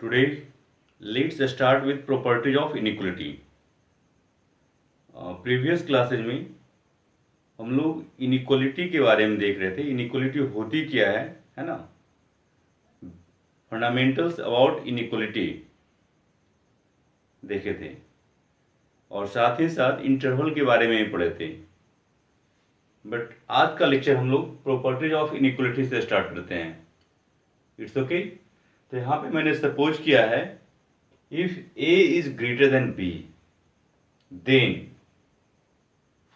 Today, let's start with properties of inequality. Previous classes में हम लोग इनइक्वलिटी के बारे में देख रहे थे। इनइक्वलिटी होती क्या है ना, फंडामेंटल्स अबाउट इनइक्वलिटी देखे थे, और साथ ही साथ इंटरवल के बारे में भी पढ़े थे। बट आज का लेक्चर हम लोग प्रॉपर्टीज ऑफ इनइक्वलिटी से स्टार्ट करते हैं। It's okay. तो यहाँ पे मैंने सपोज किया है, if A is greater than B, then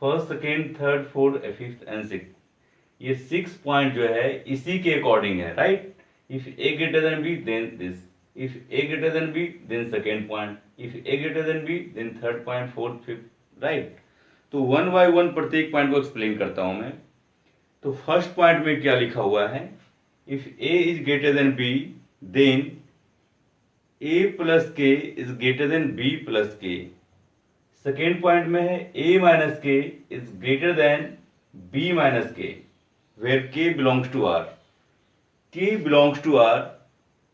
first second third fourth fifth and six, ये 6 पॉइंट जो है इसी के अकॉर्डिंग है, right. If A greater than B then this, if A greater than B then second point, if A greater than B then third point fourth fifth, right. तो one by one प्रत्येक point को explain करता हूं मैं। तो first point में क्या लिखा हुआ है, if A is greater than B then A plus K is greater than B plus K. Second point में है A minus K is greater than B minus K, where K belongs to R. K belongs to R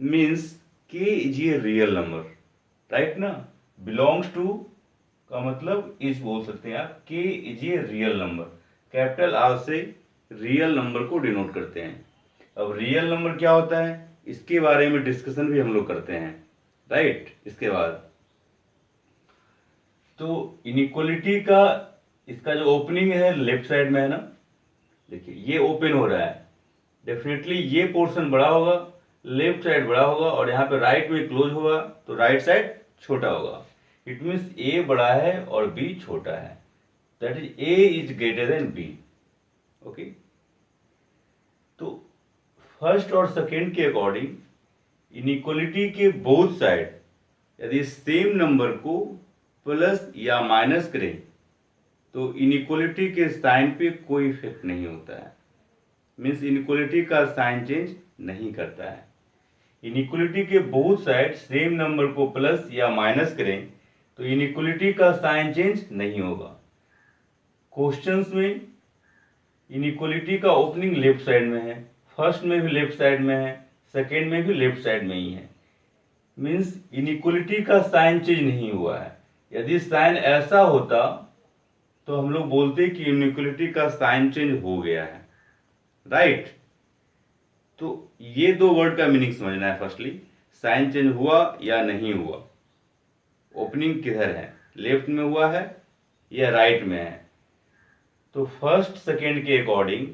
means K is a real number, right ना। Belongs to का मतलब is बोल सकते हैं आप, K is a real number. Capital R से real number को denote करते हैं। अब रियल नंबर क्या होता है, इसके बारे में डिस्कशन भी हम लोग करते हैं, राइट। इसके बाद तो इनइक्वलिटी का इसका जो ओपनिंग है लेफ्ट साइड में है ना, देखिए ये ओपन हो रहा है, डेफिनेटली ये पोर्शन बड़ा होगा, लेफ्ट साइड बड़ा होगा, और यहाँ पे राइट में क्लोज होगा तो राइट साइड छोटा होगा। इट मीन्स ए बड़ा है और बी छोटा है, that is A is greater than B. Okay. तो फर्स्ट और सेकेंड के अकॉर्डिंग इनइक्वलिटी के बोथ साइड यदि सेम नंबर को प्लस या माइनस करें तो इनइक्वलिटी के साइन पे कोई इफेक्ट नहीं होता है। मीन्स इनइक्वलिटी का साइन चेंज नहीं करता है। इनइक्वलिटी के बोथ साइड सेम नंबर को प्लस या माइनस करें तो इनइक्वलिटी का साइन चेंज नहीं होगा। क्वेश्चंस में इनइक्वलिटी का ओपनिंग लेफ्ट साइड में है, फर्स्ट में भी लेफ्ट साइड में है, सेकेंड में भी लेफ्ट साइड में ही है। मीन्स इनइक्वलिटी का साइन चेंज नहीं हुआ है। यदि साइन ऐसा होता तो हम लोग बोलते कि इनइक्वलिटी का साइन चेंज हो गया है, राइट। तो ये दो वर्ड का मीनिंग समझना है। फर्स्टली साइन चेंज हुआ या नहीं हुआ, ओपनिंग किधर है, लेफ्ट में हुआ है या राइट में है। तो फर्स्ट सेकेंड के according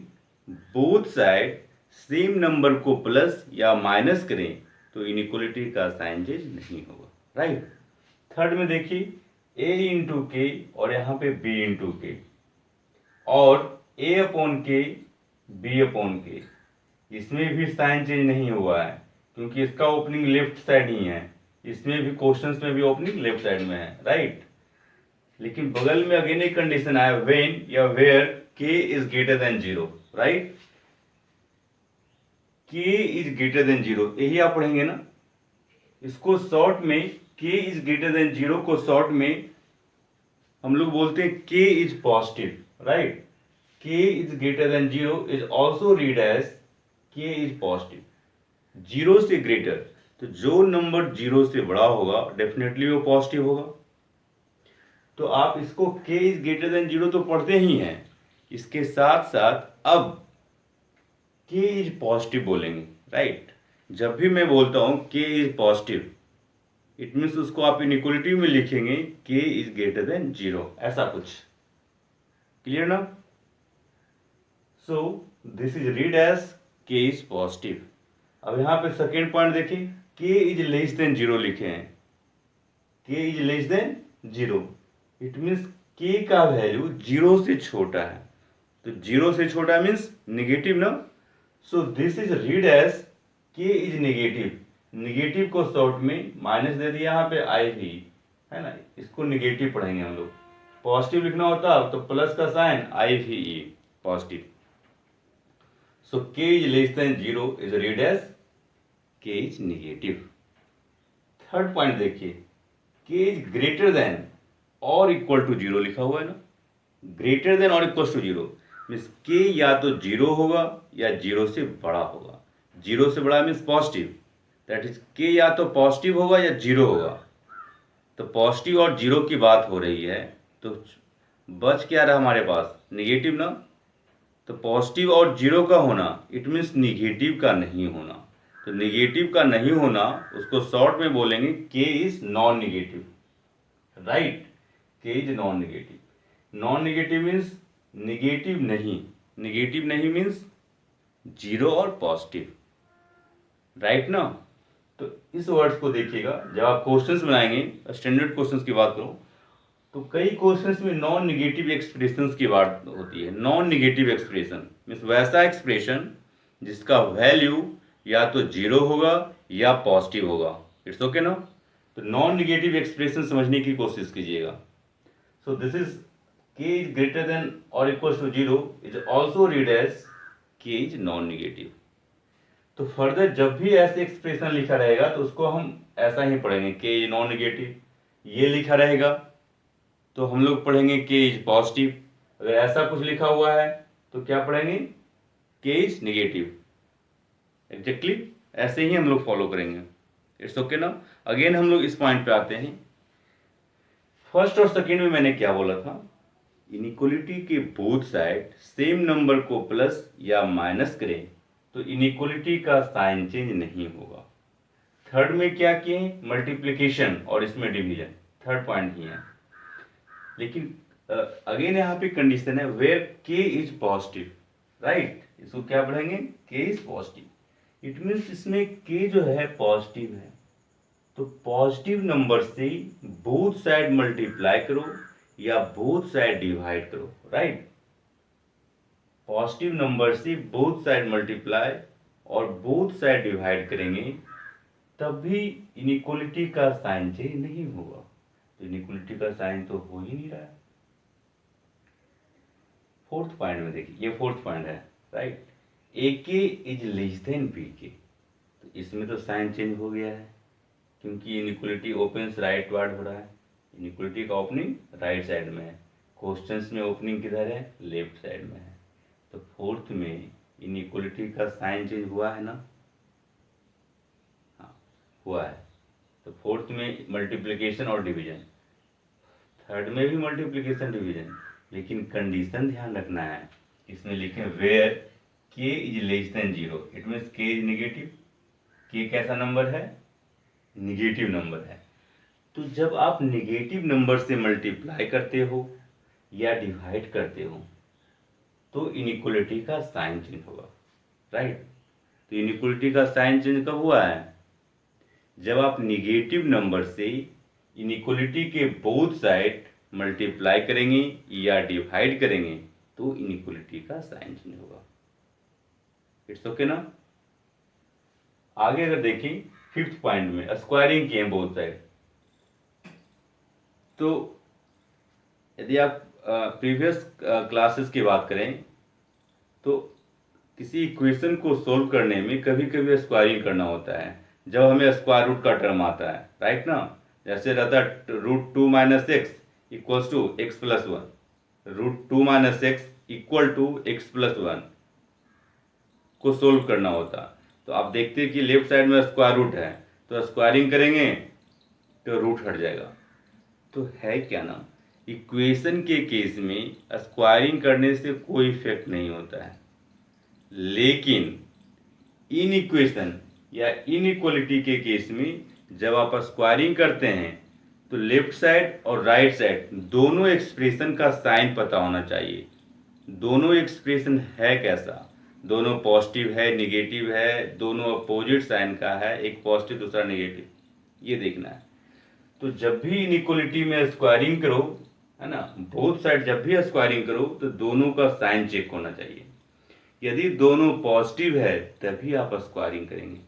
both side same number को प्लस या माइनस करें तो इनइक्वलिटी का साइन चेंज नहीं होगा, राइट। थर्ड में देखिए a इंटू के और यहाँ पे b इंटू के, और a अपॉन के b अपॉन के, इसमें भी साइन चेंज नहीं हुआ है क्योंकि इसका ओपनिंग लेफ्ट साइड ही है। इसमें भी क्वेश्चंस में भी ओपनिंग लेफ्ट साइड में है, राइट। लेकिन बगल में अगेन एक कंडीशन आया, व्हेन या where k is greater than 0, right. k is greater than 0 यही आप पढ़ेंगे ना। इसको शॉर्ट में k इज ग्रेटर देन 0 को शॉर्ट में हम लोग बोलते हैं k is positive, right. k is greater than 0 is also read as k is positive. 0 से ग्रेटर, तो जो नंबर 0 से बड़ा होगा डेफिनेटली वो पॉजिटिव होगा। तो आप इसको k इज ग्रेटर देन 0 तो पढ़ते ही हैं, इसके साथ साथ अब k इज पॉजिटिव बोलेंगे, राइट। जब भी मैं बोलता हूं k is positive, it means उसको आप इनइक्वलिटी में लिखेंगे k इज ग्रेटर देन 0, ऐसा कुछ। क्लियर ना। So this is read as k is positive. अब यहाँ पे सेकेंड पॉइंट देखिए, k इज लेस देन 0 लिखे हैं, k is less than 0, it means k का वैल्यू 0 से छोटा है। तो 0 से छोटा मीन्स निगेटिव ना। So this is read as k is negative. Negative को शॉर्ट में माइनस दे दिया यहाँ पे आई भी है ना, इसको निगेटिव पढ़ेंगे हम लोग। पॉजिटिव लिखना होता तो प्लस का साइन आई भी e, positive. So k is less than 0 is read as k is negative. Third point देखिए, k इज ग्रेटर देन और इक्वल टू 0 लिखा हुआ है ना। ग्रेटर देन और इक्वल टू 0 मीन्स k या तो 0 होगा या 0 से बड़ा होगा। 0 से बड़ा मीन्स पॉजिटिव, दैट इज के या तो पॉजिटिव होगा या जीरो होगा। तो पॉजिटिव और जीरो की बात हो रही है, तो बच क्या रहा हमारे पास, निगेटिव ना। तो पॉजिटिव और जीरो का होना इट मीन्स निगेटिव का नहीं होना। तो निगेटिव का नहीं होना उसको शॉर्ट में बोलेंगे के इज नॉन निगेटिव, राइट। के is non negative. Non negative means negative नहीं, निगेटिव नहीं मीन्स जीरो और पॉजिटिव, राइट ना। तो इस वर्ड्स को देखिएगा, जब आप क्वेश्चंस बनाएंगे, स्टैंडर्ड क्वेश्चंस की बात करूं, तो कई क्वेश्चंस में नॉन निगेटिव एक्सप्रेशंस की बात होती है। नॉन निगेटिव एक्सप्रेशन मीन्स वैसा एक्सप्रेशन जिसका वैल्यू या तो जीरो होगा या पॉजिटिव होगा। इट्स ओके ना। तो नॉन निगेटिव एक्सप्रेशन समझने की कोशिश कीजिएगा। So this is K is greater than और equal to zero is also read as K is non negative. तो फर्दर जब भी ऐसे एक्सप्रेशन लिखा रहेगा तो उसको हम ऐसा ही पढ़ेंगे, के इज नॉन निगेटिव। ये लिखा रहेगा तो हम लोग पढ़ेंगे के इज पॉजिटिव। अगर ऐसा कुछ लिखा हुआ है तो क्या पढ़ेंगे, के इज निगेटिव। एग्जैक्टली ऐसे ही हम लोग फॉलो करेंगे। इट्स ओके ना। अगेन हम लोग इस पॉइंट पे आते हैं। फर्स्ट और सेकेंड में मैंने क्या बोला था, इनइक्वलिटी के बोथ साइड सेम नंबर को प्लस या माइनस करें तो इनइक्वलिटी का साइन चेंज नहीं होगा। थर्ड में क्या किए, मल्टीप्लिकेशन और इसमें डिवीजन, थर्ड पॉइंट ही है। लेकिन अगेन यहाँ पे कंडीशन है वेयर के इज पॉजिटिव, राइट। इसको क्या पढ़ेंगे, के इज पॉजिटिव। इट मीन्स इसमें के जो है पॉजिटिव है, तो पॉजिटिव नंबर से बोथ साइड मल्टीप्लाई करो या बोथ साइड डिवाइड करो, राइट। पॉजिटिव नंबर से बोथ साइड मल्टीप्लाई और बोथ साइड डिवाइड करेंगे तब भी इनइक्वलिटी का साइन चेंज नहीं होगा। तो इनइक्वलिटी का साइन तो हो ही नहीं रहा है। फोर्थ पॉइंट में देखिए, ये फोर्थ पॉइंट है, राइट। ए के इज लेस देन बी के, तो इसमें तो साइन चेंज हो गया है क्योंकि इनइक्वलिटी ओपन राइट वर्ड हो रहा है। इनइक्वलिटी का ओपनिंग राइट साइड में है, क्वेश्चंस में ओपनिंग किधर है, लेफ्ट साइड में है। तो फोर्थ में इनइक्वलिटी का साइन चेंज हुआ है ना, हाँ हुआ है। तो फोर्थ में मल्टीप्लिकेशन और डिवीजन, थर्ड में भी मल्टीप्लिकेशन डिवीजन, लेकिन कंडीशन ध्यान रखना है। इसमें लिखें वेयर के is less than zero, it means K is negative. के कैसा नंबर है, निगेटिव नंबर है। तो जब आप निगेटिव नंबर से मल्टीप्लाई करते हो या डिवाइड करते हो तो इनइक्वलिटी का साइन चेंज होगा, राइट। तो इनइक्वलिटी का साइन चेंज कब हुआ है, जब आप निगेटिव नंबर से इनइक्वलिटी के बोथ साइड मल्टीप्लाई करेंगे या डिवाइड करेंगे तो इनइक्वलिटी का साइन चेंज होगा। इट्स ओके ना। आगे अगर देखें फिफ्थ पॉइंट में स्क्वायरिंग किए बोथ साइड, तो यदि आप प्रीवियस क्लासेस की बात करें तो किसी इक्वेशन को सोल्व करने में कभी कभी स्क्वायरिंग करना होता है जब हमें स्क्वायर रूट का टर्म आता है, राइट ना। जैसे रहता है root two minus X equals to X plus one, root two minus X equal to X plus one को सोल्व करना होता। तो आप देखते हैं कि लेफ्ट साइड में स्क्वायर रूट है तो स्क्वायरिंग करेंगे तो रूट हट जाएगा। तो है क्या ना, इक्वेशन के केस में स्क्वायरिंग करने से कोई इफेक्ट नहीं होता है, लेकिन इन इक्वेशन या इनइक्वलिटी के केस में जब आप स्क्वायरिंग करते हैं तो लेफ्ट साइड और राइट साइड दोनों एक्सप्रेशन का साइन पता होना चाहिए। दोनों एक्सप्रेशन है कैसा, दोनों पॉजिटिव है निगेटिव है, दोनों अपोजिट साइन का है, एक पॉजिटिव दूसरा निगेटिव, ये देखना है। तो जब भी इनइक्वलिटी में स्क्वायरिंग करो, है ना, बोथ साइड जब भी स्क्वायरिंग करो तो दोनों का साइन चेक होना चाहिए। यदि दोनों पॉजिटिव है तभी आप स्क्वायरिंग करेंगे,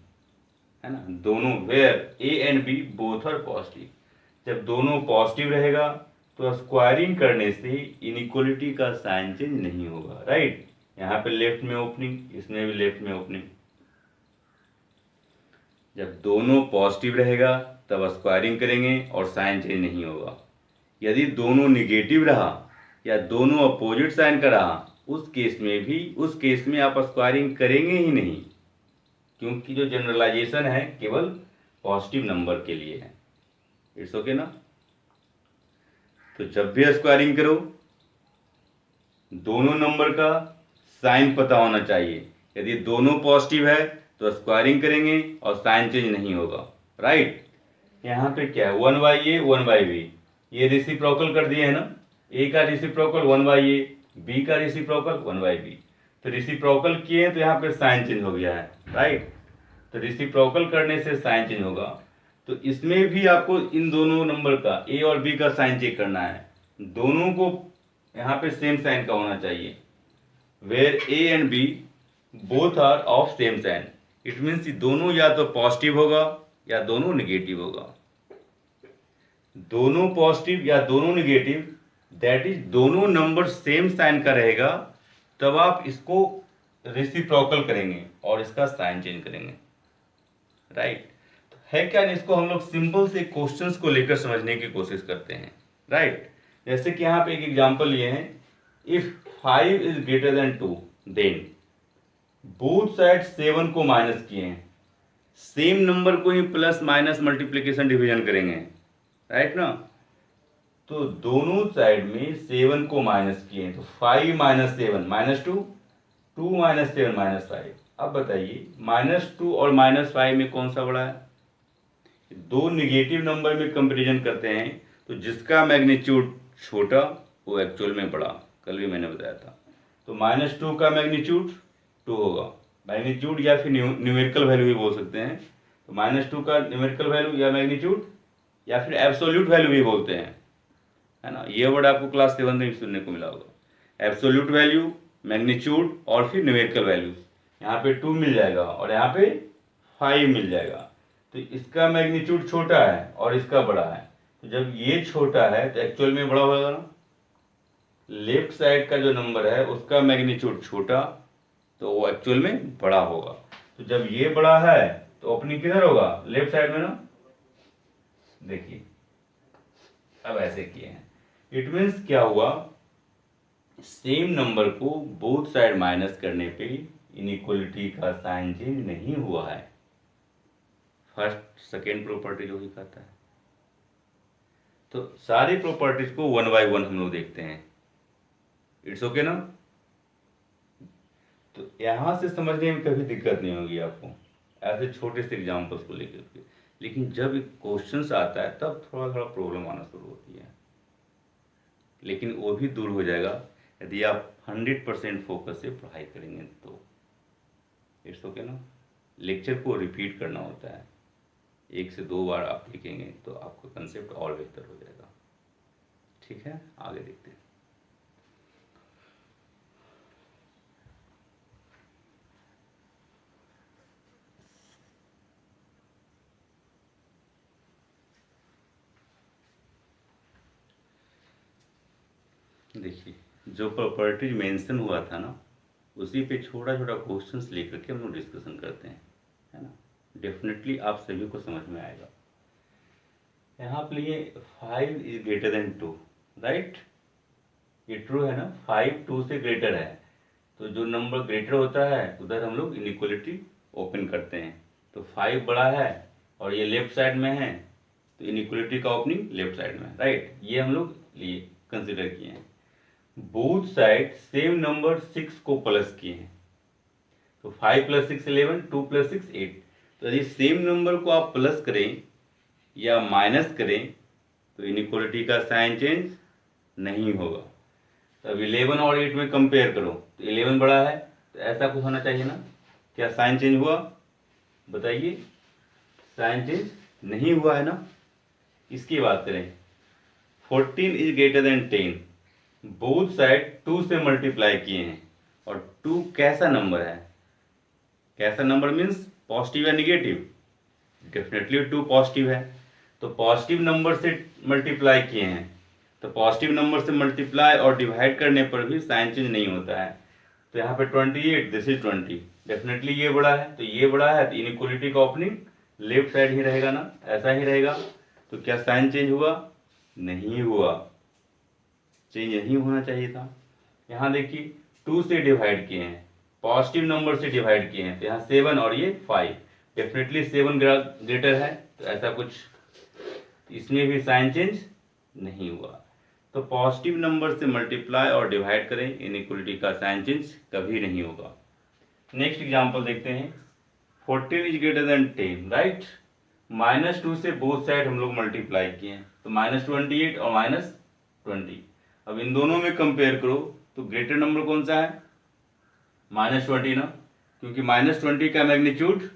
है ना। दोनों where A and B both are positive, जब दोनों पॉजिटिव रहेगा तो स्क्वायरिंग करने से इनइक्वलिटी का साइन चेंज नहीं होगा, राइट। यहाँ पे लेफ्ट में ओपनिंग, इसमें भी लेफ्ट में ओपनिंग। जब दोनों पॉजिटिव रहेगा तब स्क्वायरिंग करेंगे और साइन चेंज नहीं होगा। यदि दोनों निगेटिव रहा या दोनों अपोजिट साइन का रहा उस केस में आप स्क्वायरिंग करेंगे ही नहीं, क्योंकि जो जनरलाइजेशन है केवल पॉजिटिव नंबर के लिए है। इट्स ओके ना। तो जब भी स्क्वायरिंग करो दोनों नंबर का साइन पता होना चाहिए। यदि दोनों पॉजिटिव है तो स्क्वायरिंग करेंगे और साइन चेंज नहीं होगा, राइट। यहाँ पे क्या है, 1/a 1/b, ये रेसिप्रोकल कर दिए है ना। a का रेसिप्रोकल 1/a, b का रेसिप्रोकल 1/b। तो रेसिप्रोकल किए हैं तो यहाँ पे साइन चेंज हो गया है, राइट। तो रेसिप्रोकल करने से साइन चेंज होगा। तो इसमें भी आपको इन दोनों नंबर का a और b का साइन चेक करना है। दोनों को यहाँ पे सेम साइन का होना चाहिए। Where a and b both are of same sign, it means दोनों या तो पॉजिटिव होगा या दोनों निगेटिव होगा। दोनों पॉजिटिव या दोनों निगेटिव, दैट इज दोनों नंबर सेम साइन का रहेगा, तब आप इसको रेसिप्रोकल करेंगे और इसका साइन चेंज करेंगे, राइट। तो है क्या, इसको हम लोग सिंपल से क्वेश्चंस को लेकर समझने की कोशिश करते हैं, राइट। जैसे कि यहाँ पे एक एग्जांपल लिए हैं, if 5 is greater than 2 then both side 7 को माइनस किए हैं, सेम नंबर को ही प्लस माइनस मल्टीप्लिकेशन डिवीजन करेंगे, राइट ना। तो दोनों साइड में 7 को माइनस किए हैं, तो 5 माइनस 7 -2, 2 माइनस 7 -5। अब बताइए -2 और -5 में कौन सा बड़ा है। दो निगेटिव नंबर में कंपैरिजन करते हैं तो जिसका मैग्नीट्यूड छोटा वो एक्चुअल में बड़ा, कल भी मैंने बताया था। तो -2 का मैग्नीट्यूड 2 होगा, मैग्नीट्यूड या फिर न्यूमेरिकल वैल्यू भी बोल सकते हैं। तो -2 का न्यूमेरिकल वैल्यू या मैग्नीट्यूड या फिर एब्सोल्यूट वैल्यू भी बोलते हैं, है ना। ये वर्ड आपको क्लास 7 में भी सुनने को मिला होगा। एब्सोल्यूट वैल्यू, मैग्नीट्यूड और फिर न्यूमेरिकल वैल्यू। यहाँ पे 2 मिल जाएगा और यहाँ पे 5 मिल जाएगा। तो इसका मैग्नीट्यूड छोटा है और इसका बड़ा है। तो जब ये छोटा है तो एक्चुअल में बड़ा होगा ना। लेफ्ट साइड का जो नंबर है उसका मैग्नीट्यूड छोटा तो वो एक्चुअल में बड़ा होगा। तो जब ये बड़ा है तो ओपनिंग किधर होगा, लेफ्ट साइड में ना। देखिए अब ऐसे किए हैं, इट मीन्स क्या हुआ, सेम नंबर को बोथ साइड माइनस करने पे इनइक्वलिटी का साइन चेंज नहीं हुआ है। फर्स्ट सेकेंड प्रॉपर्टी जो ही कहता है। तो सारी प्रॉपर्टीज को 1 बाय 1 हम लोग देखते हैं। इट्स ओके ना। तो यहां से समझने में कभी दिक्कत नहीं होगी आपको, ऐसे छोटे से एग्जाम्पल्स को लेकर के। लेकिन जब क्वेश्चंस आता है तब थोड़ा थोड़ा प्रॉब्लम आना शुरू होती है, लेकिन वो भी दूर हो जाएगा यदि आप 100% फोकस से पढ़ाई करेंगे तो। इट्स ओके ना। लेक्चर को रिपीट करना होता है, 1 से 2 बार आप लिखेंगे तो आपका कंसेप्ट और बेहतर हो जाएगा। ठीक है, आगे देखते हैं। देखिए जो प्रॉपर्टीज मेंशन हुआ था ना, उसी पे छोटा छोटा क्वेश्चंस लेकर के हम लोग डिस्कशन करते हैं, है ना। डेफिनेटली आप सभी को समझ में आएगा। यहाँ पे लिए 5 इज ग्रेटर देन 2, राइट। ये ट्रू है ना, 5 2 से ग्रेटर है। तो जो नंबर ग्रेटर होता है उधर हम लोग इनइक्वलिटी ओपन करते हैं। तो 5 बड़ा है और ये लेफ्ट साइड में है, तो इनइक्वलिटी का ओपनिंग लेफ्ट साइड में, राइट। ये हम लोग लिए कंसिडर किए हैं। बोथ साइड सेम नंबर 6 को प्लस किए हैं। तो 5 + 6 11, 2 + 6 8। तो यदि सेम नंबर को आप प्लस करें या माइनस करें तो इनइक्वलिटी का साइन चेंज नहीं होगा। तो अब 11 और 8 में कंपेयर करो तो 11 बड़ा है, तो ऐसा कुछ होना चाहिए ना। क्या साइन चेंज हुआ, बताइए। साइन चेंज नहीं हुआ है ना। इसकी बात करें, 14 is greater then 10, both side 2 से मल्टीप्लाई किए हैं। और 2 कैसा नंबर है, कैसा नंबर मीन्स पॉजिटिव या निगेटिव। डेफिनेटली 2 पॉजिटिव है, तो पॉजिटिव नंबर से मल्टीप्लाई किए हैं। तो पॉजिटिव नंबर से मल्टीप्लाई और डिवाइड करने पर भी साइन चेंज नहीं होता है। तो यहाँ पे 28, दिस इज 20, डेफिनेटली ये बड़ा है। तो ये बड़ा है तो इनइक्वलिटी का ओपनिंग लेफ्ट साइड ही रहेगा ना, ऐसा ही रहेगा। तो क्या साइन चेंज हुआ, नहीं हुआ। चेंज नहीं होना चाहिए था। यहाँ देखिए 2 से डिवाइड किए हैं, पॉजिटिव नंबर से डिवाइड किए हैं, तो यहाँ 7 और ये 5, डेफिनेटली 7 ग्रेटर है, तो ऐसा कुछ इसमें भी साइन चेंज नहीं हुआ। तो पॉजिटिव नंबर से मल्टीप्लाई और डिवाइड करें, इनइक्वलिटी का साइन चेंज कभी नहीं होगा। नेक्स्ट एग्जांपल देखते हैं, 14 इज ग्रेटर देन 10, राइट। -2 से बोथ साइड हम लोग मल्टीप्लाई किए हैं, तो -28 और -20। अब इन दोनों में कंपेयर करो तो ग्रेटर नंबर कौन सा है, -20 ना, क्योंकि -20 का मैग्नीट्यूड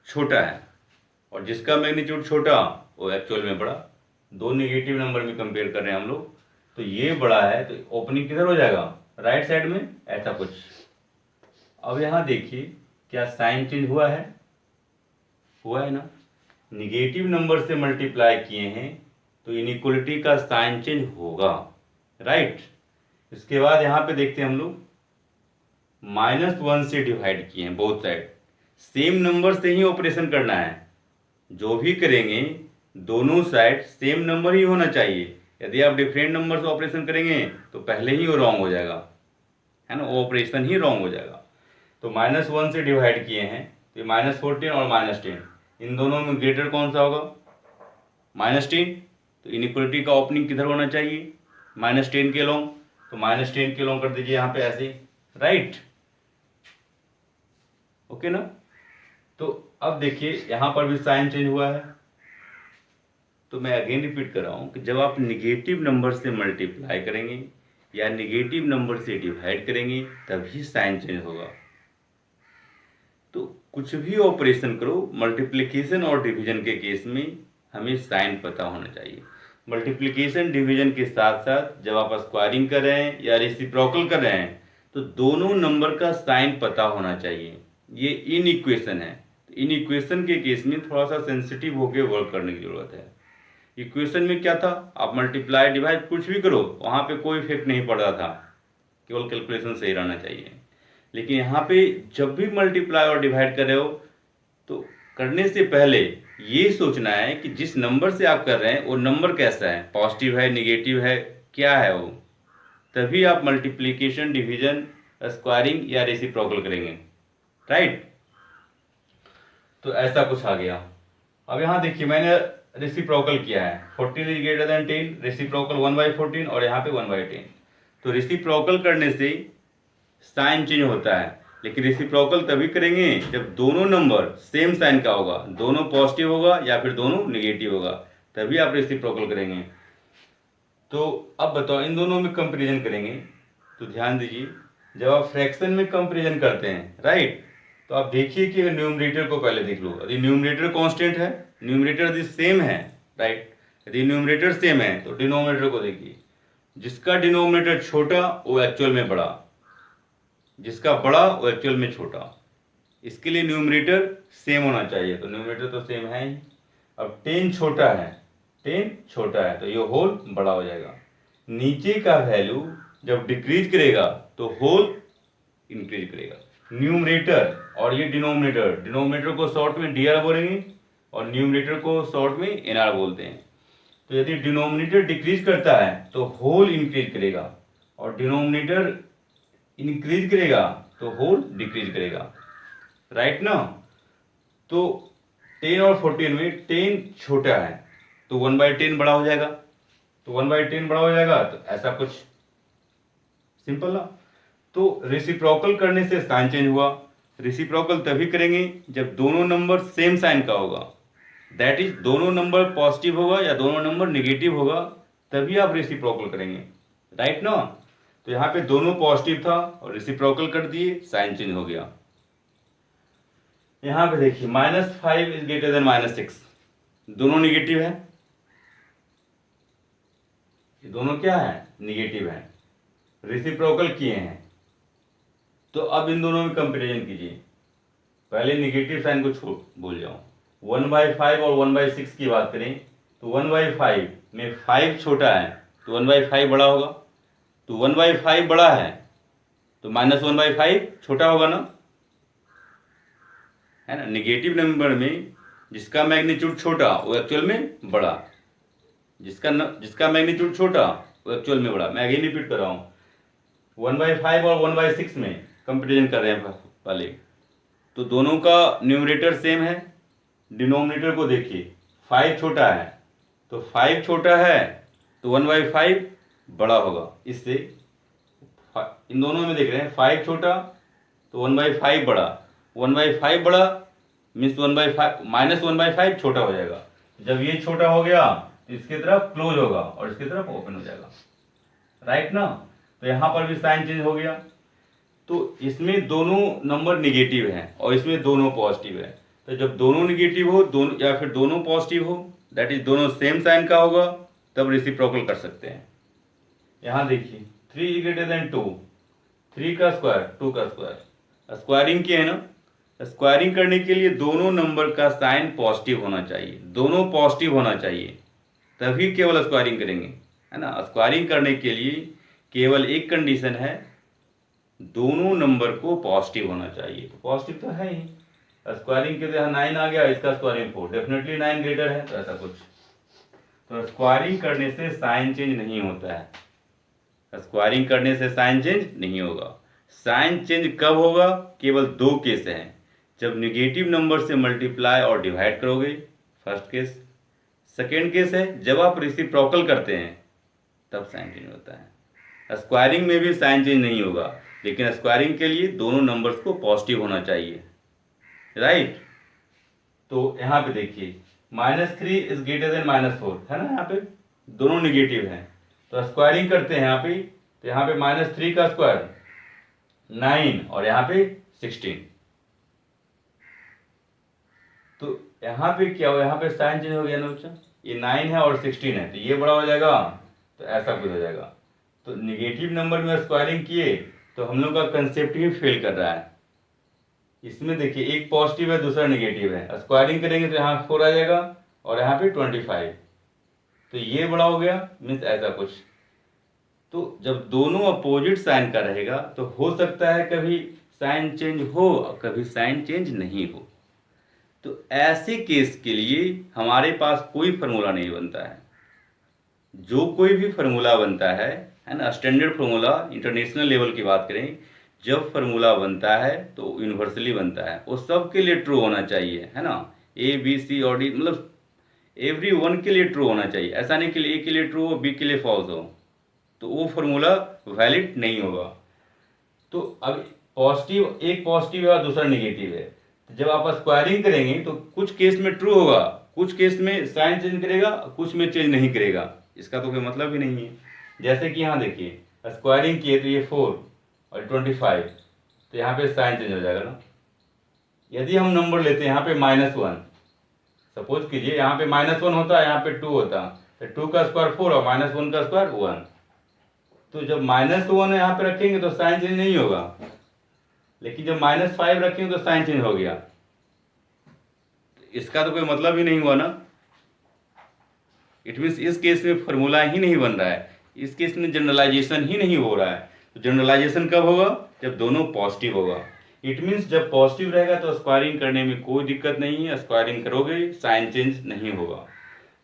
छोटा है और जिसका मैग्नीट्यूड छोटा वो एक्चुअल में बड़ा। दो नेगेटिव नंबर में कंपेयर कर रहे हैं हम लोग, तो ये बड़ा है तो ओपनिंग किधर हो जाएगा, राइट साइड में, ऐसा कुछ। अब यहाँ देखिए क्या साइन चेंज हुआ है ना। निगेटिव नंबर से मल्टीप्लाई किए हैं तो इनइक्वलिटी का साइन चेंज होगा, राइट। इसके बाद यहाँ पे देखते हैं हम लोग, -1 से डिवाइड किए हैं बोथ साइड, सेम नंबर से ही ऑपरेशन करना है, जो भी करेंगे दोनों साइड सेम नंबर ही होना चाहिए। यदि आप डिफरेंट नंबर से ऑपरेशन करेंगे तो पहले ही वो रॉन्ग हो जाएगा, है ना, वो ऑपरेशन ही रॉन्ग हो जाएगा। तो -1 से डिवाइड किए हैं तो -14 और -10, इन दोनों में ग्रेटर कौन सा होगा, -10। तो इनइक्वलिटी का ओपनिंग किधर होना चाहिए, -10 के लॉन्ग, तो -10 के लॉन्ग कर दीजिए यहाँ पे ऐसे, राइट, ओके ना। तो अब देखिए यहाँ पर भी साइन चेंज हुआ है। तो मैं अगेन रिपीट कर रहा हूँ कि जब आप निगेटिव नंबर से मल्टीप्लाई करेंगे या निगेटिव नंबर से डिवाइड करेंगे तभी साइन चेंज होगा। तो कुछ भी ऑपरेशन करो, मल्टीप्लिकेशन और डिवीजन के केस में हमें साइन पता होना चाहिए। मल्टीप्लिकेशन डिवीजन के साथ साथ जब आप स्क्वायरिंग कर रहे हैं या रेसिप्रोकल कर रहे हैं तो दोनों नंबर का साइन पता होना चाहिए। ये इन इक्वेशन है, इन इक्वेशन के केस में थोड़ा सा सेंसिटिव होकर वर्क करने की जरूरत है। इक्वेशन में क्या था, आप मल्टीप्लाई डिवाइड कुछ भी करो वहाँ पे कोई इफेक्ट नहीं पड़ रहा था, केवल कैलकुलेशन सही रहना चाहिए। लेकिन यहाँ पे जब भी मल्टीप्लाई और डिवाइड कर रहे हो तो करने से पहले ये सोचना है कि जिस नंबर से आप कर रहे हैं वो नंबर कैसा है, पॉजिटिव है, निगेटिव है, क्या है वो, तभी आप मल्टीप्लिकेशन, डिवीजन, स्क्वायरिंग या रेसिप्रोकल करेंगे, राइट। तो ऐसा कुछ आ गया। अब यहाँ देखिए मैंने रेसिप्रोकल किया है, 14 इज ग्रेटर देन 10, रेसिप्रोकल 1/14 और यहाँ पे 1/10। तो रेसिप्रोकल करने से साइन चेंज होता है, लेकिन रेसिप्रोकल तभी करेंगे जब दोनों नंबर सेम साइन का होगा, दोनों पॉजिटिव होगा या फिर दोनों निगेटिव होगा, तभी आप रेसिप्रोकल करेंगे। तो अब बताओ इन दोनों में कंपैरिजन करेंगे तो ध्यान दीजिए, जब आप फ्रैक्शन में कंपैरिजन करते हैं, राइट, तो आप देखिए कि न्यूमरेटर को पहले देख लो। यदि न्यूमरेटर कांस्टेंट है, न्यूमरेटर यदि सेम है, राइट, यदि न्यूमरेटर सेम है तो डिनोमिनेटर को देखिए, जिसका डिनोमिनेटर छोटा वो एक्चुअल में बड़ा, जिसका बड़ा वो एक्चुअल में छोटा। इसके लिए न्यूमरेटर सेम होना चाहिए, तो न्यूमरेटर तो सेम है ही। अब 10 छोटा है, 10 छोटा है तो ये होल बड़ा हो जाएगा। नीचे का वैल्यू जब डिक्रीज करेगा तो होल इंक्रीज करेगा। न्यूमरेटर और ये डिनोमिनेटर, डिनोमिनेटर को शॉर्ट में डी आर बोलेंगे और न्यूमरेटर को शॉर्ट में एन आर बोलते हैं। तो यदि डिनोमिनेटर डिक्रीज करता है तो होल इंक्रीज करेगा और डिनोमिनेटर इंक्रीज करेगा तो होल डिक्रीज करेगा, राइट ना। तो 10 और 14 में 10 छोटा है तो 1/10 बड़ा हो जाएगा, तो 1/10 बड़ा हो जाएगा, तो ऐसा कुछ सिंपल ना। तो रेसिप्रोकल करने से साइन चेंज हुआ। रेसिप्रोकल तभी करेंगे जब दोनों नंबर सेम साइन का होगा, दैट इज दोनों नंबर पॉजिटिव होगा या दोनों नंबर निगेटिव होगा, तभी आप रेसिप्रोकल करेंगे, राइट ना। तो यहाँ पे दोनों पॉजिटिव था और रेसिप्रोकल कर दिए, साइन चेंज हो गया। यहाँ पे देखिए -5 इज ग्रेटर देन -6, दोनों निगेटिव है, ये दोनों क्या है, निगेटिव है, रेसिप्रोकल किए हैं। तो अब इन दोनों में कंपैरिजन कीजिए, पहले निगेटिव साइन को छोड़ भूल जाओ। 1/5 और 1/6 की बात करें तो 1/5 में 5 छोटा है तो 1/5 बड़ा होगा, तो 1/5 बड़ा है तो -1/5 छोटा होगा ना, है ना। निगेटिव नंबर में जिसका मैग्नीट्यूड छोटा वो एक्चुअल में बड़ा, जिसका मैग्नीट्यूड छोटा वो एक्चुअल में बड़ा। मैं अगेन रिपीट कर रहा हूँ, 1/5 और 1/6 में कंपेरिजन कर रहे हैं पहले, तो दोनों का न्यूमरेटर सेम है, डिनोमिनेटर को देखिए 5 छोटा है, तो 5 छोटा है तो 1/5 बड़ा होगा, इससे इन दोनों में देख रहे हैं 5 छोटा तो 1/5 बड़ा, 1/5 बड़ा मीन्स 1/5 -1/5 छोटा हो जाएगा। जब ये छोटा हो गया तो इसकी तरफ क्लोज होगा और इसकी तरफ ओपन हो जाएगा, राइट ना। तो यहाँ पर भी साइन चेंज हो गया। तो इसमें दोनों नंबर निगेटिव हैं और इसमें दोनों पॉजिटिव है। तो जब दोनों निगेटिव हो, दोनों या फिर दोनों पॉजिटिव हो, दैट इज दोनों सेम साइन का होगा, तब रेसिप्रोकल कर सकते हैं। यहाँ देखिए 3 ग्रेटर देन 2, 3 का स्क्वायर 2 का स्क्वायर, स्क्वायरिंग की है ना। स्क्वायरिंग करने के लिए दोनों नंबर का साइन पॉजिटिव होना चाहिए, दोनों पॉजिटिव होना चाहिए, तभी केवल स्क्वायरिंग करेंगे, है ना। स्क्वायरिंग करने के लिए केवल एक कंडीशन है, दोनों नंबर को पॉजिटिव होना चाहिए। तो पॉजिटिव तो है ही, स्क्वायरिंग के तो यहाँ 9 आ गया, इसका स्क्वायरिंग 4, डेफिनेटली 9 ग्रेटर है, तो ऐसा कुछ। तो स्क्वायरिंग करने से साइन चेंज नहीं होता है, स्क्वायरिंग करने से साइन चेंज नहीं होगा। साइन चेंज कब होगा? केवल दो केस हैं, जब निगेटिव नंबर से मल्टीप्लाई और डिवाइड करोगे, फर्स्ट केस। सेकेंड केस है जब आप रेसिप्रोकल करते हैं, तब साइन चेंज होता है। स्क्वायरिंग में भी साइन चेंज नहीं होगा, लेकिन स्क्वायरिंग के लिए दोनों नंबर्स को पॉजिटिव होना चाहिए, राइट। तो यहाँ पे देखिए -3 इज ग्रेटर देन -4 है ना, यहाँ पे दोनों निगेटिव हैं, तो स्क्वायरिंग करते हैं यहाँ पे। तो यहाँ पे -3 का स्क्वायर 9 और यहाँ पे 16, तो यहाँ पे क्या हो, यहाँ पे साइन चेंज हो गया ना बच्चा, ये 9 है और 16 है, तो ये बड़ा हो जाएगा, तो ऐसा कुछ हो जाएगा। तो निगेटिव नंबर में स्क्वायरिंग किए तो हम लोग का कंसेप्ट ही फेल कर रहा है। इसमें देखिए एक पॉजिटिव है दूसरा निगेटिव है, स्क्वायरिंग करेंगे तो यहाँ 4 आ जाएगा और यहाँ पे 25, तो ये बड़ा हो गया, मीन्स ऐसा कुछ। तो जब दोनों अपोजिट साइन का रहेगा तो हो सकता है कभी साइन चेंज हो और कभी साइन चेंज नहीं हो। तो ऐसे केस के लिए हमारे पास कोई फार्मूला नहीं बनता है। जो कोई भी फार्मूला बनता है ना, स्टैंडर्ड फार्मूला, इंटरनेशनल लेवल की बात करें, जब फार्मूला बनता है तो यूनिवर्सली बनता है, वो सब के लिए ट्रू होना चाहिए, है ना। ए बी सी और डी, मतलब एवरी वन के लिए ट्रू होना चाहिए। ऐसा नहीं कि ए के लिए ट्रू हो बी के लिए फॉल्स हो, तो वो फार्मूला वैलिड नहीं होगा। तो अब पॉजिटिव, एक पॉजिटिव है और दूसरा निगेटिव है, तो जब आप स्क्वायरिंग करेंगे तो कुछ केस में ट्रू होगा, कुछ केस में साइन चेंज करेगा, कुछ में चेंज नहीं करेगा, इसका तो कोई मतलब ही नहीं है। जैसे कि यहाँ देखिए स्क्वायरिंग किए तो ये 4 और 25, तो यहाँ पे साइन चेंज हो जाएगा ना। यदि हम नंबर लेते हैं यहाँ पे -1, सपोज कीजिए यहाँ पे -1 होता है, यहाँ पे 2 होता, तो 2 का स्क्वायर 4 और -1 का स्क्वायर 1, तो जब -1 यहाँ पे रखेंगे तो साइन चेंज नहीं होगा, लेकिन जब -5 रखेंगे तो साइन चेंज हो गया, इसका तो कोई मतलब ही नहीं हुआ ना। इट मीन्स इस केस में फॉर्मूला ही नहीं बन रहा है, इस केस में जनरलाइजेशन ही नहीं हो रहा है। तो जनरलाइजेशन कब होगा? जब दोनों पॉजिटिव होगा। इट मीन्स जब पॉजिटिव रहेगा तो स्क्वायरिंग करने में कोई दिक्कत नहीं है, स्क्वायरिंग करोगे साइन चेंज नहीं होगा।